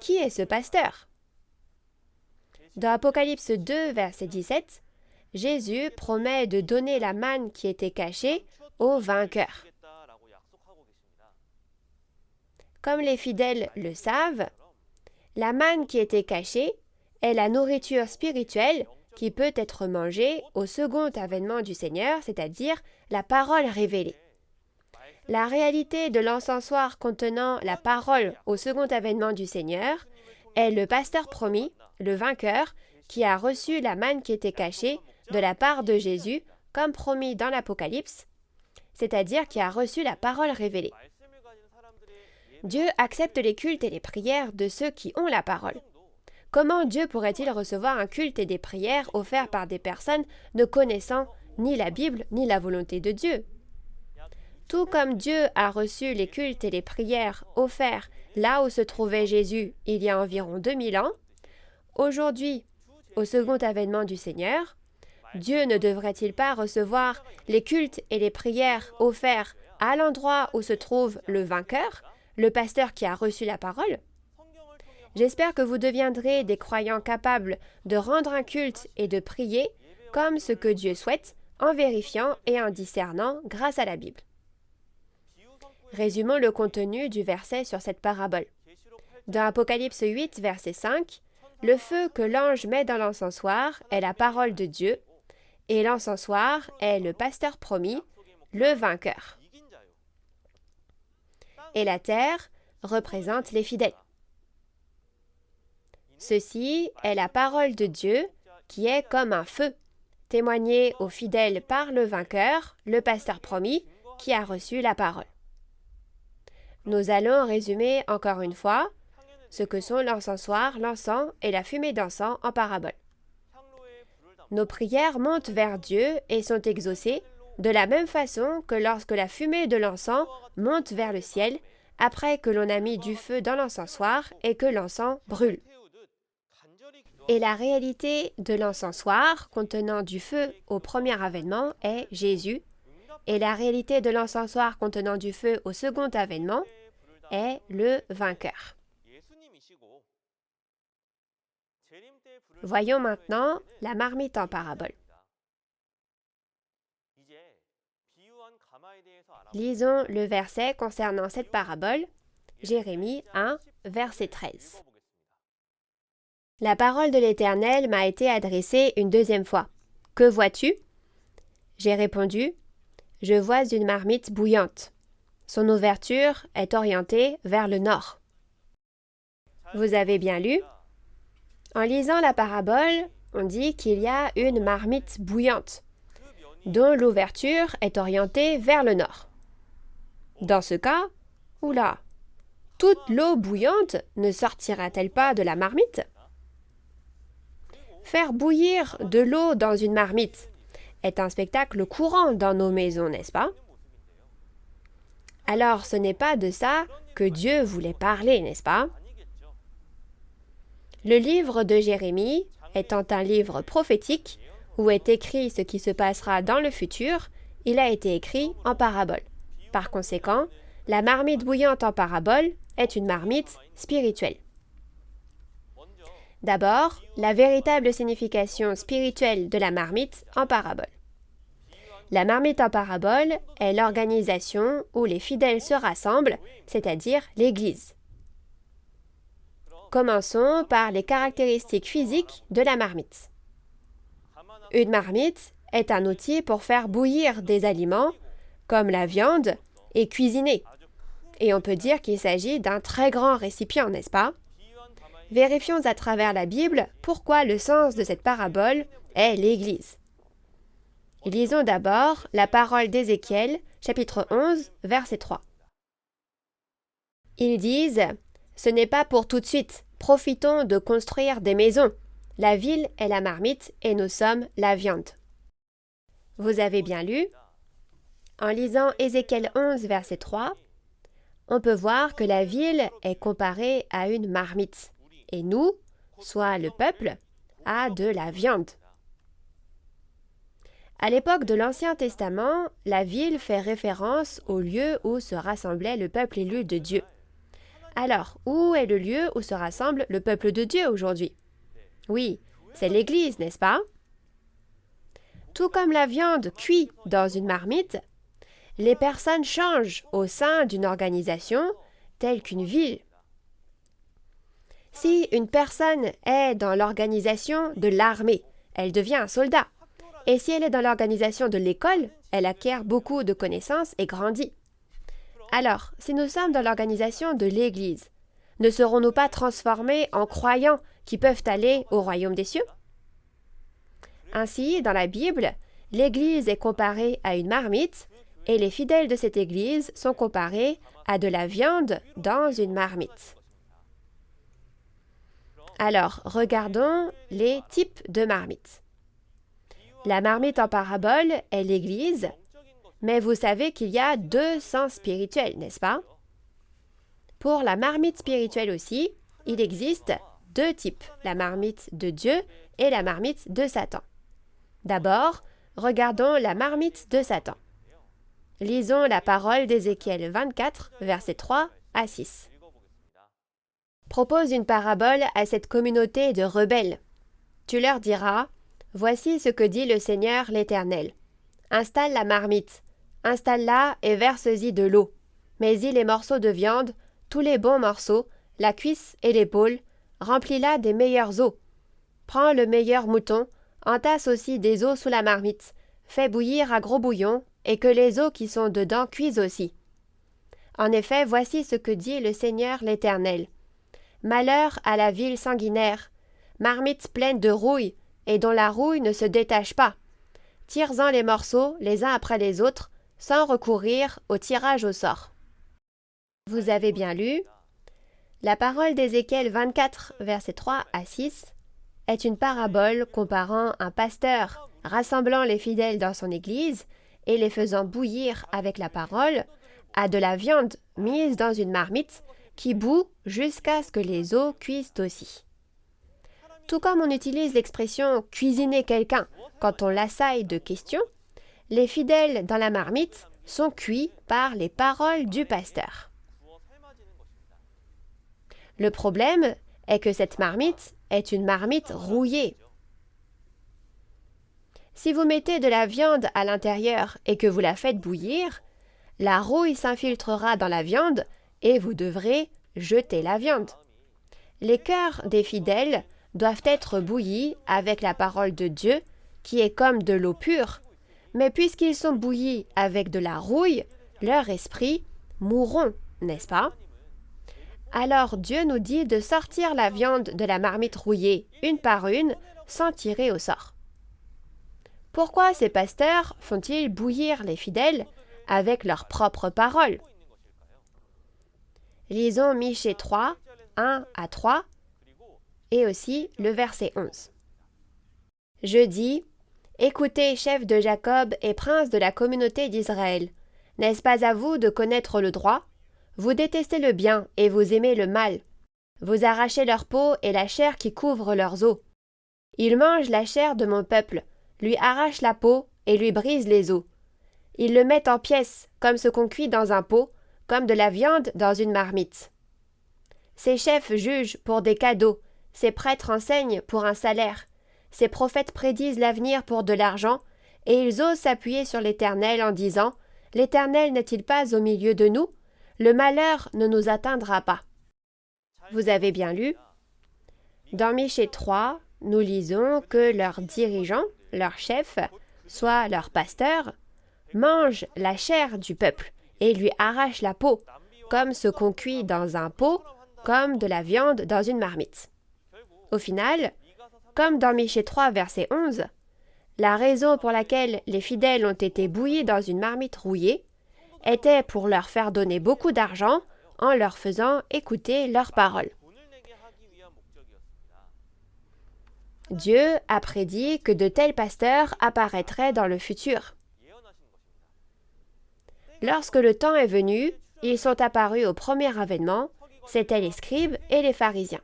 Qui est ce pasteur? Dans Apocalypse 2, verset 17, Jésus promet de donner la manne qui était cachée aux vainqueurs. Comme les fidèles le savent, la manne qui était cachée est la nourriture spirituelle qui peut être mangée au second avènement du Seigneur, c'est-à-dire la parole révélée. La réalité de l'encensoir contenant la parole au second avènement du Seigneur est le pasteur promis, le vainqueur, qui a reçu la manne qui était cachée de la part de Jésus, comme promis dans l'Apocalypse, c'est-à-dire qui a reçu la parole révélée. Dieu accepte les cultes et les prières de ceux qui ont la parole. Comment Dieu pourrait-il recevoir un culte et des prières offerts par des personnes ne connaissant ni la Bible ni la volonté de Dieu? Tout comme Dieu a reçu les cultes et les prières offerts là où se trouvait Jésus il y a environ 2000 ans, aujourd'hui, au second avènement du Seigneur, Dieu ne devrait-il pas recevoir les cultes et les prières offerts à l'endroit où se trouve le vainqueur, le pasteur qui a reçu la parole? J'espère que vous deviendrez des croyants capables de rendre un culte et de prier comme ce que Dieu souhaite, en vérifiant et en discernant grâce à la Bible. Résumons le contenu du verset sur cette parabole. Dans Apocalypse 8, verset 5, le feu que l'ange met dans l'encensoir est la parole de Dieu, et l'encensoir est le pasteur promis, le vainqueur. Et la terre représente les fidèles. Ceci est la parole de Dieu qui est comme un feu, témoignée aux fidèles par le vainqueur, le pasteur promis, qui a reçu la parole. Nous allons résumer encore une fois ce que sont l'encensoir, l'encens et la fumée d'encens en parabole. Nos prières montent vers Dieu et sont exaucées de la même façon que lorsque la fumée de l'encens monte vers le ciel après que l'on a mis du feu dans l'encensoir et que l'encens brûle. Et la réalité de l'encensoir contenant du feu au premier avènement est Jésus, et la réalité de l'encensoir contenant du feu au second avènement est le vainqueur. Voyons maintenant la marmite en parabole. Lisons le verset concernant cette parabole, Jérémie 1, verset 13. La parole de l'Éternel m'a été adressée une deuxième fois. Que vois-tu? J'ai répondu, je vois une marmite bouillante. Son ouverture est orientée vers le nord. Vous avez bien lu? En lisant la parabole, on dit qu'il y a une marmite bouillante, dont l'ouverture est orientée vers le nord. Dans ce cas, oula, toute l'eau bouillante ne sortira-t-elle pas de la marmite? Faire bouillir de l'eau dans une marmite est un spectacle courant dans nos maisons, n'est-ce pas? Alors ce n'est pas de ça que Dieu voulait parler, n'est-ce pas? Le livre de Jérémie, étant un livre prophétique, où est écrit ce qui se passera dans le futur, il a été écrit en parabole. Par conséquent, la marmite bouillante en parabole est une marmite spirituelle. D'abord, la véritable signification spirituelle de la marmite en parabole. La marmite en parabole est l'organisation où les fidèles se rassemblent, c'est-à-dire l'Église. Commençons par les caractéristiques physiques de la marmite. Une marmite est un outil pour faire bouillir des aliments, comme la viande, et cuisiner. Et on peut dire qu'il s'agit d'un très grand récipient, n'est-ce pas? Vérifions à travers la Bible pourquoi le sens de cette parabole est l'Église. Lisons d'abord la parole d'Ézéchiel, chapitre 11, verset 3. Ils disent « Ce n'est pas pour tout de suite, profitons de construire des maisons. La ville est la marmite et nous sommes la viande. » Vous avez bien lu? En lisant Ézéchiel 11, verset 3, on peut voir que la ville est comparée à une marmite. Et nous, soit le peuple, à de la viande. À l'époque de l'Ancien Testament, la ville fait référence au lieu où se rassemblait le peuple élu de Dieu. Alors, où est le lieu où se rassemble le peuple de Dieu aujourd'hui? Oui, c'est l'Église, n'est-ce pas? Tout comme la viande cuit dans une marmite, les personnes changent au sein d'une organisation telle qu'une ville. Si une personne est dans l'organisation de l'armée, elle devient un soldat. Et si elle est dans l'organisation de l'école, elle acquiert beaucoup de connaissances et grandit. Alors, si nous sommes dans l'organisation de l'Église, ne serons-nous pas transformés en croyants qui peuvent aller au royaume des cieux? Ainsi, dans la Bible, l'Église est comparée à une marmite et les fidèles de cette Église sont comparés à de la viande dans une marmite. Alors, regardons les types de marmites. La marmite en parabole est l'Église, mais vous savez qu'il y a deux sens spirituels, n'est-ce pas? Pour la marmite spirituelle aussi, il existe deux types, la marmite de Dieu et la marmite de Satan. D'abord, regardons la marmite de Satan. Lisons la parole d'Ézéchiel 24, versets 3 à 6. Propose une parabole à cette communauté de rebelles. Tu leur diras, « Voici ce que dit le Seigneur l'Éternel. Installe la marmite, installe-la et verse-y de l'eau. Mets-y les morceaux de viande, tous les bons morceaux, la cuisse et l'épaule, remplis-la des meilleurs os. Prends le meilleur mouton, entasse aussi des os sous la marmite, fais bouillir à gros bouillon, et que les os qui sont dedans cuisent aussi. En effet, voici ce que dit le Seigneur l'Éternel. Malheur à la ville sanguinaire, marmite pleine de rouille, et dont la rouille ne se détache pas. Tire-en les morceaux, les uns après les autres, sans recourir au tirage au sort. » Vous avez bien lu. La parole d'Ézéchiel 24, versets 3 à 6, est une parabole comparant un pasteur rassemblant les fidèles dans son église et les faisant bouillir avec la parole à de la viande mise dans une marmite qui bout jusqu'à ce que les os cuisent aussi. Tout comme on utilise l'expression « cuisiner quelqu'un » quand on l'assaille de questions, les fidèles dans la marmite sont cuits par les paroles du pasteur. Le problème est que cette marmite est une marmite rouillée. Si vous mettez de la viande à l'intérieur et que vous la faites bouillir, la rouille s'infiltrera dans la viande et vous devrez jeter la viande. Les cœurs des fidèles doivent être bouillis avec la parole de Dieu, qui est comme de l'eau pure, mais puisqu'ils sont bouillis avec de la rouille, leur esprit mourront, n'est-ce pas? Alors Dieu nous dit de sortir la viande de la marmite rouillée une par une, sans tirer au sort. Pourquoi ces pasteurs font-ils bouillir les fidèles avec leurs propres paroles? Lisons Michée 3, 1 à 3, et aussi le verset 11. Je dis, « Écoutez, chefs de Jacob et princes de la communauté d'Israël, n'est-ce pas à vous de connaître le droit? Vous détestez le bien et vous aimez le mal. Vous arrachez leur peau et la chair qui couvre leurs os. Ils mangent la chair de mon peuple, lui arrachent la peau et lui brisent les os. Ils le mettent en pièces, comme ce qu'on cuit dans un pot, comme de la viande dans une marmite. Ces chefs jugent pour des cadeaux, ces prêtres enseignent pour un salaire, ces prophètes prédisent l'avenir pour de l'argent, et ils osent s'appuyer sur l'Éternel en disant « L'Éternel n'est-il pas au milieu de nous? Le malheur ne nous atteindra pas. » Vous avez bien lu. Dans Michée 3, nous lisons que leurs dirigeants, leurs chefs, soit leurs pasteurs, mangent la chair du peuple et lui arrachent la peau, comme ce qu'on cuit dans un pot, comme de la viande dans une marmite. Au final, comme dans Michée 3, verset 11, la raison pour laquelle les fidèles ont été bouillis dans une marmite rouillée était pour leur faire donner beaucoup d'argent en leur faisant écouter leurs paroles. Dieu a prédit que de tels pasteurs apparaîtraient dans le futur. Lorsque le temps est venu, ils sont apparus au premier avènement, c'étaient les scribes et les pharisiens.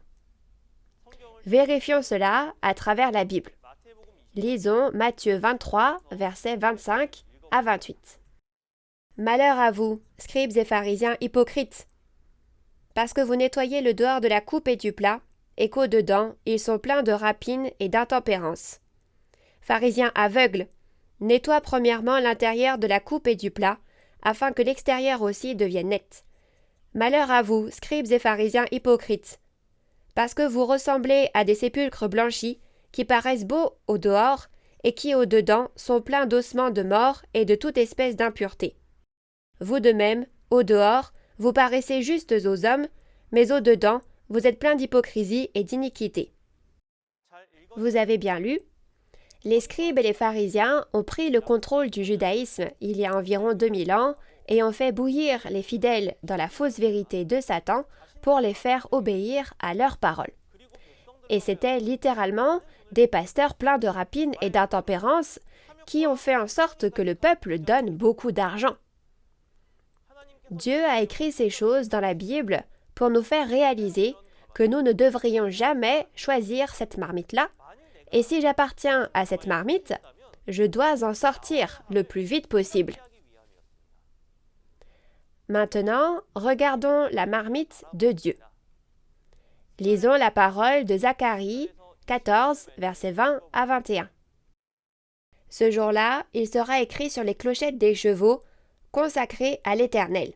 Vérifions cela à travers la Bible. Lisons Matthieu 23, versets 25 à 28. Malheur à vous, scribes et pharisiens hypocrites, parce que vous nettoyez le dehors de la coupe et du plat, et qu'au-dedans, ils sont pleins de rapine et d'intempérance. Pharisiens aveugles, nettoie premièrement l'intérieur de la coupe et du plat, afin que l'extérieur aussi devienne net. Malheur à vous, scribes et pharisiens hypocrites, parce que vous ressemblez à des sépulcres blanchis, qui paraissent beaux au dehors, et qui au dedans sont pleins d'ossements de mort et de toute espèce d'impureté. Vous de même, au dehors, vous paraissez justes aux hommes, mais au dedans, vous êtes pleins d'hypocrisie et d'iniquité. Vous avez bien lu. Les scribes et les pharisiens ont pris le contrôle du judaïsme il y a environ 2000 ans et ont fait bouillir les fidèles dans la fausse vérité de Satan pour les faire obéir à leurs paroles. Et c'était littéralement des pasteurs pleins de rapine et d'intempérance qui ont fait en sorte que le peuple donne beaucoup d'argent. Dieu a écrit ces choses dans la Bible pour nous faire réaliser que nous ne devrions jamais choisir cette marmite-là, et si j'appartiens à cette marmite, je dois en sortir le plus vite possible. Maintenant, regardons la marmite de Dieu. Lisons la parole de Zacharie 14, versets 20 à 21. Ce jour-là, il sera écrit sur les clochettes des chevaux, consacrés à l'Éternel.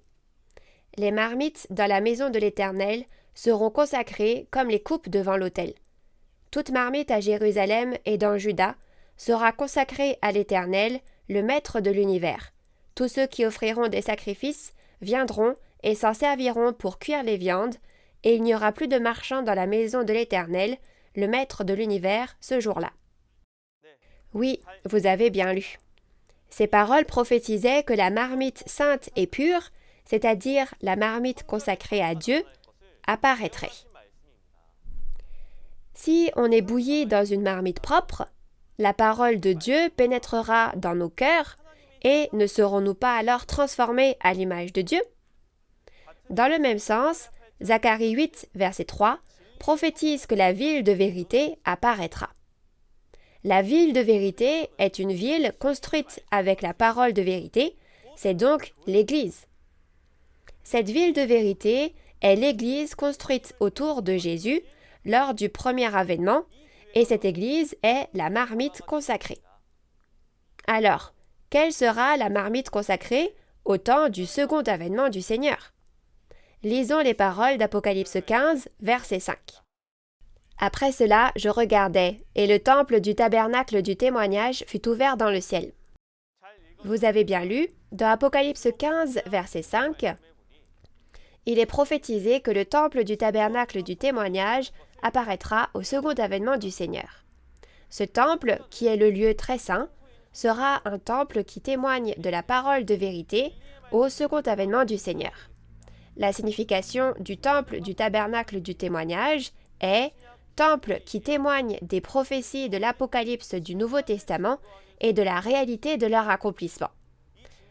Les marmites dans la maison de l'Éternel seront consacrées comme les coupes devant l'autel. Toute marmite à Jérusalem et dans Juda sera consacrée à l'Éternel, le Maître de l'univers. Tous ceux qui offriront des sacrifices viendront et s'en serviront pour cuire les viandes, et il n'y aura plus de marchands dans la maison de l'Éternel, le Maître de l'univers, ce jour-là. Oui, vous avez bien lu. Ces paroles prophétisaient que la marmite sainte et pure, c'est-à-dire la marmite consacrée à Dieu, apparaîtrait. Si on est bouilli dans une marmite propre, la parole de Dieu pénétrera dans nos cœurs et ne serons-nous pas alors transformés à l'image de Dieu? Dans le même sens, Zacharie 8, verset 3, prophétise que la ville de vérité apparaîtra. La ville de vérité est une ville construite avec la parole de vérité, c'est donc l'Église. Cette ville de vérité est l'Église construite autour de Jésus lors du premier avènement, et cette Église est la marmite consacrée. Alors, quelle sera la marmite consacrée au temps du second avènement du Seigneur? Lisons les paroles d'Apocalypse 15, verset 5. Après cela, je regardais, et le temple du tabernacle du témoignage fut ouvert dans le ciel. Vous avez bien lu, dans Apocalypse 15, verset 5, il est prophétisé que le temple du tabernacle du témoignage apparaîtra au second avènement du Seigneur. Ce temple, qui est le lieu très saint, sera un temple qui témoigne de la parole de vérité au second avènement du Seigneur. La signification du temple du tabernacle du témoignage est temple qui témoigne des prophéties de l'Apocalypse du Nouveau Testament et de la réalité de leur accomplissement.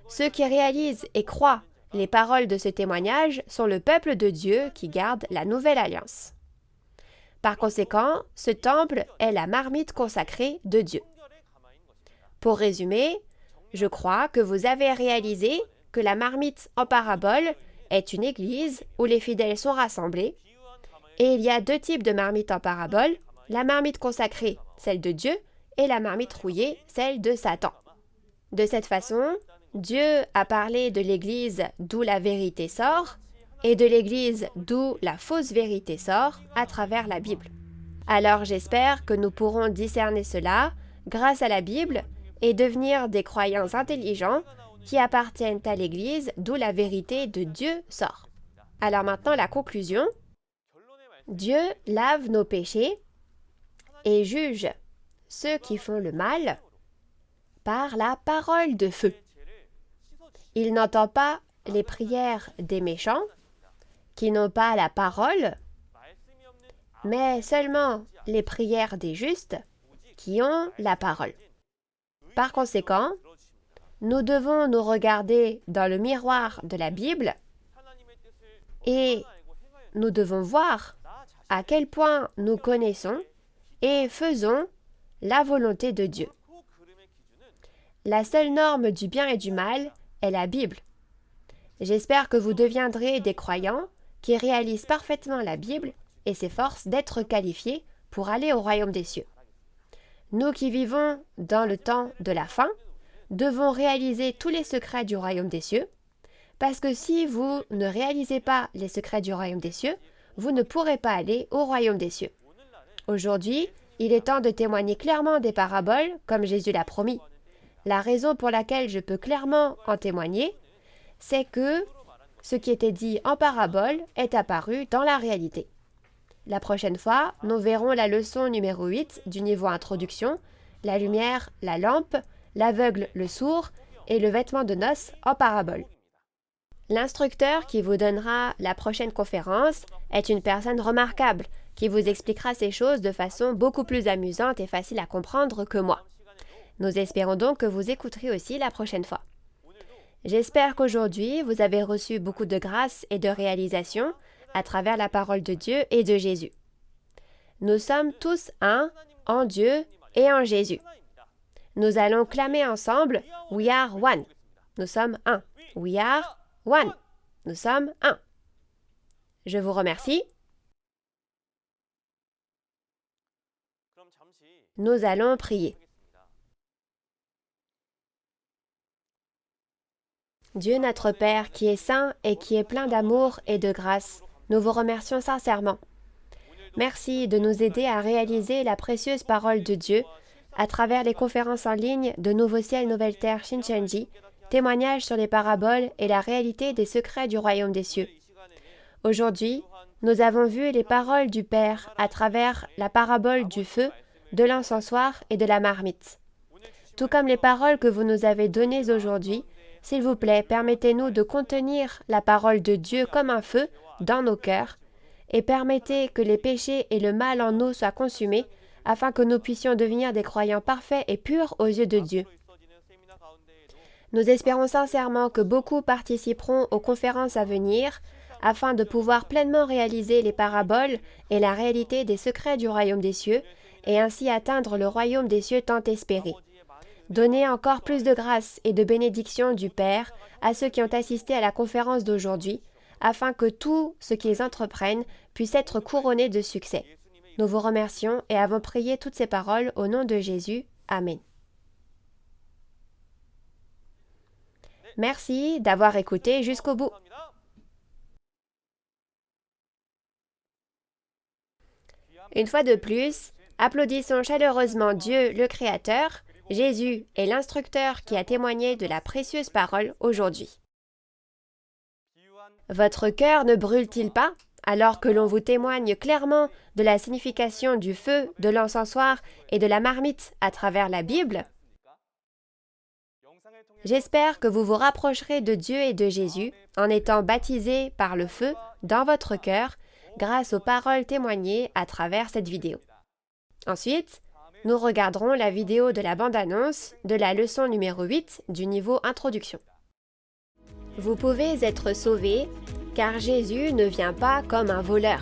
Ceux qui réalisent et croient les paroles de ce témoignage sont le peuple de Dieu qui garde la nouvelle alliance. Par conséquent, ce temple est la marmite consacrée de Dieu. Pour résumer, je crois que vous avez réalisé que la marmite en parabole est une église où les fidèles sont rassemblés, et il y a deux types de marmites en parabole, la marmite consacrée, celle de Dieu, et la marmite rouillée, celle de Satan. De cette façon, Dieu a parlé de l'Église d'où la vérité sort et de l'Église d'où la fausse vérité sort à travers la Bible. Alors j'espère que nous pourrons discerner cela grâce à la Bible et devenir des croyants intelligents qui appartiennent à l'Église d'où la vérité de Dieu sort. Alors maintenant la conclusion. Dieu lave nos péchés et juge ceux qui font le mal par la parole de feu. Il n'entend pas les prières des méchants qui n'ont pas la parole, mais seulement les prières des justes qui ont la parole. Par conséquent, nous devons nous regarder dans le miroir de la Bible et nous devons voir à quel point nous connaissons et faisons la volonté de Dieu. La seule norme du bien et du mal est la Bible. J'espère que vous deviendrez des croyants qui réalisent parfaitement la Bible et s'efforcent d'être qualifiés pour aller au royaume des cieux. Nous qui vivons dans le temps de la fin, devons réaliser tous les secrets du royaume des cieux, parce que si vous ne réalisez pas les secrets du royaume des cieux, vous ne pourrez pas aller au royaume des cieux. Aujourd'hui, il est temps de témoigner clairement des paraboles, comme Jésus l'a promis. La raison pour laquelle je peux clairement en témoigner, c'est que ce qui était dit en parabole est apparu dans la réalité. La prochaine fois, nous verrons la leçon numéro 8 du niveau introduction, la lumière, la lampe, l'aveugle, le sourd et le vêtement de noces en parabole. L'instructeur qui vous donnera la prochaine conférence est une personne remarquable qui vous expliquera ces choses de façon beaucoup plus amusante et facile à comprendre que moi. Nous espérons donc que vous écouterez aussi la prochaine fois. J'espère qu'aujourd'hui, vous avez reçu beaucoup de grâce et de réalisation à travers la parole de Dieu et de Jésus. Nous sommes tous un en Dieu et en Jésus. Nous allons clamer ensemble « We are one ». Nous sommes un. « We are one ». Nous sommes un. Je vous remercie. Nous allons prier. Dieu notre Père, qui est saint et qui est plein d'amour et de grâce, nous vous remercions sincèrement. Merci de nous aider à réaliser la précieuse parole de Dieu à travers les conférences en ligne de Nouveau Ciel, Nouvelle Terre, Shincheonji, témoignages sur les paraboles et la réalité des secrets du royaume des cieux. Aujourd'hui, nous avons vu les paroles du Père à travers la parabole du feu, de l'encensoir et de la marmite. Tout comme les paroles que vous nous avez données aujourd'hui, s'il vous plaît, permettez-nous de contenir la parole de Dieu comme un feu dans nos cœurs et permettez que les péchés et le mal en nous soient consumés afin que nous puissions devenir des croyants parfaits et purs aux yeux de Dieu. Nous espérons sincèrement que beaucoup participeront aux conférences à venir afin de pouvoir pleinement réaliser les paraboles et la réalité des secrets du royaume des cieux et ainsi atteindre le royaume des cieux tant espéré. Donnez encore plus de grâce et de bénédiction du Père à ceux qui ont assisté à la conférence d'aujourd'hui, afin que tout ce qu'ils entreprennent puisse être couronné de succès. Nous vous remercions et avons prié toutes ces paroles au nom de Jésus. Amen. Merci d'avoir écouté jusqu'au bout. Une fois de plus, applaudissons chaleureusement Dieu le Créateur, Jésus est l'instructeur qui a témoigné de la précieuse parole aujourd'hui. Votre cœur ne brûle-t-il pas alors que l'on vous témoigne clairement de la signification du feu, de l'encensoir et de la marmite à travers la Bible? J'espère que vous vous rapprocherez de Dieu et de Jésus en étant baptisés par le feu dans votre cœur grâce aux paroles témoignées à travers cette vidéo. Ensuite, nous regarderons la vidéo de la bande-annonce de la leçon numéro 8 du niveau introduction. Vous pouvez être sauvés car Jésus ne vient pas comme un voleur.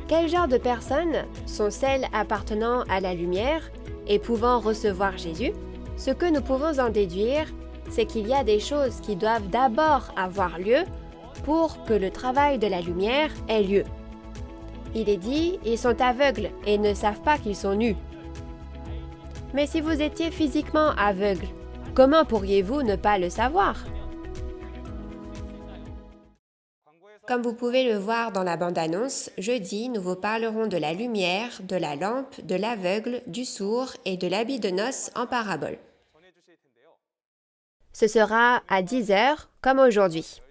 Quel genre de personnes sont celles appartenant à la lumière et pouvant recevoir Jésus? Ce que nous pouvons en déduire, c'est qu'il y a des choses qui doivent d'abord avoir lieu pour que le travail de la lumière ait lieu. Il est dit, ils sont aveugles et ne savent pas qu'ils sont nus. Mais si vous étiez physiquement aveugle, comment pourriez-vous ne pas le savoir? Comme vous pouvez le voir dans la bande-annonce, jeudi, nous vous parlerons de la lumière, de la lampe, de l'aveugle, du sourd et de l'habit de noces en parabole. Ce sera à 10h comme aujourd'hui.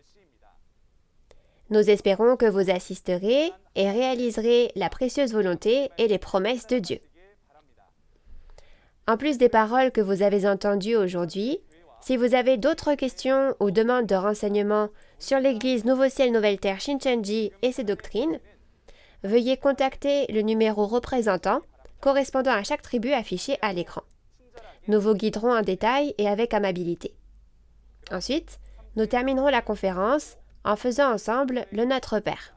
Nous espérons que vous assisterez et réaliserez la précieuse volonté et les promesses de Dieu. En plus des paroles que vous avez entendues aujourd'hui, si vous avez d'autres questions ou demandes de renseignements sur l'Église Nouveau Ciel Nouvelle Terre Shincheonji et ses doctrines, veuillez contacter le numéro représentant correspondant à chaque tribu affiché à l'écran. Nous vous guiderons en détail et avec amabilité. Ensuite, nous terminerons la conférence en faisant ensemble le Notre Père.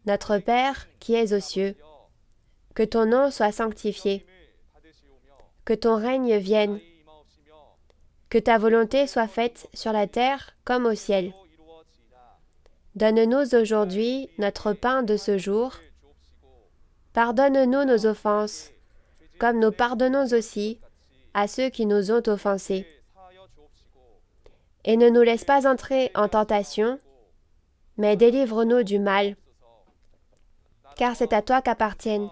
Notre Père qui es aux cieux, que ton nom soit sanctifié, que ton règne vienne, que ta volonté soit faite sur la terre comme au ciel. Donne-nous aujourd'hui notre pain de ce jour. Pardonne-nous nos offenses, comme nous pardonnons aussi à ceux qui nous ont offensés. Et ne nous laisse pas entrer en tentation, mais délivre-nous du mal. Car c'est à toi qu'appartiennent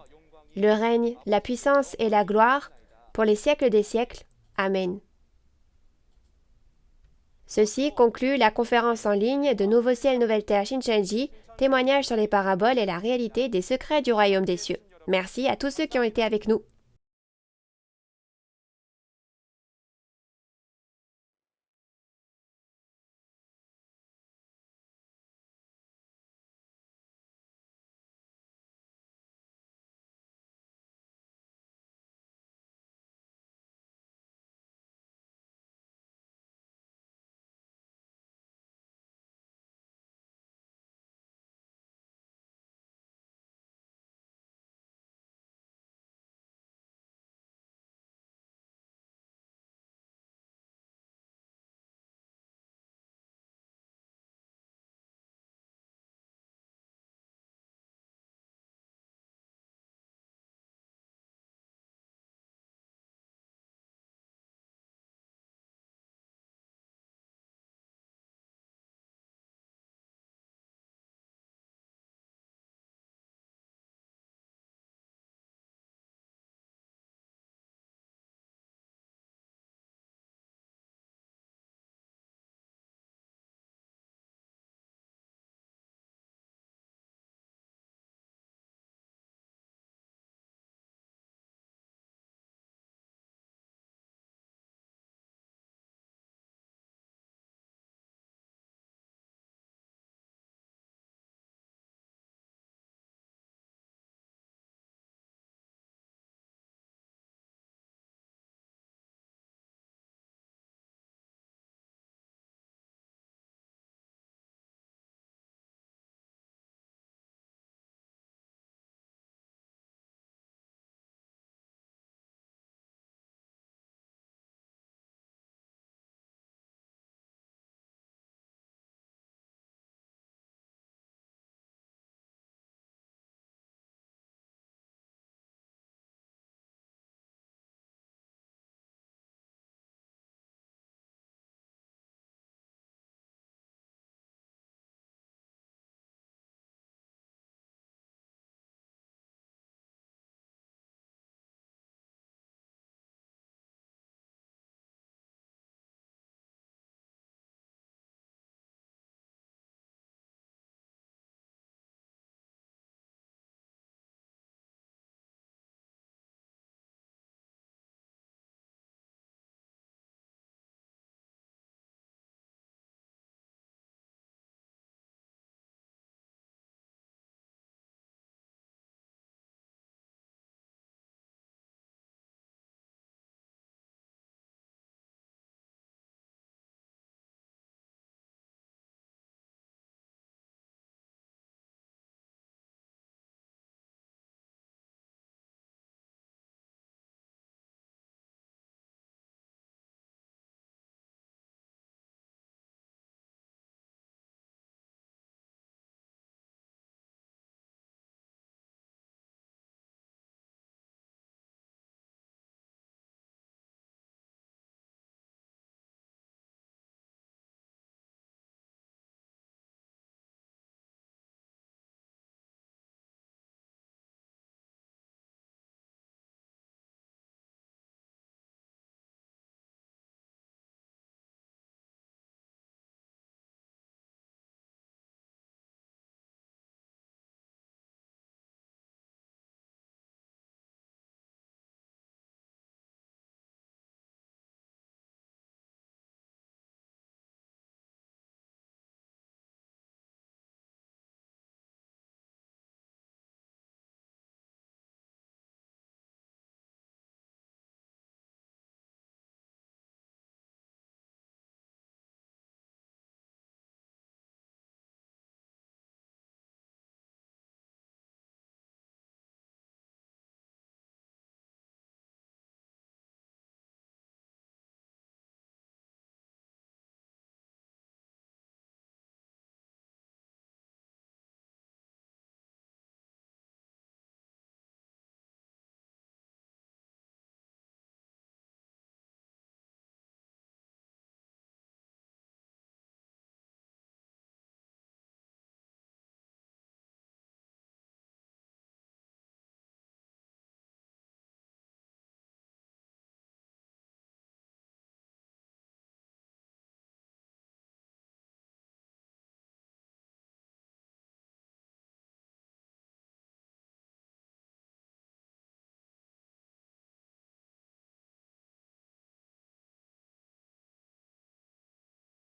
le règne, la puissance et la gloire pour les siècles des siècles. Amen. Ceci conclut la conférence en ligne de Nouveau Ciel, Nouvelle Terre Shincheonji, témoignage sur les paraboles et la réalité des secrets du royaume des cieux. Merci à tous ceux qui ont été avec nous.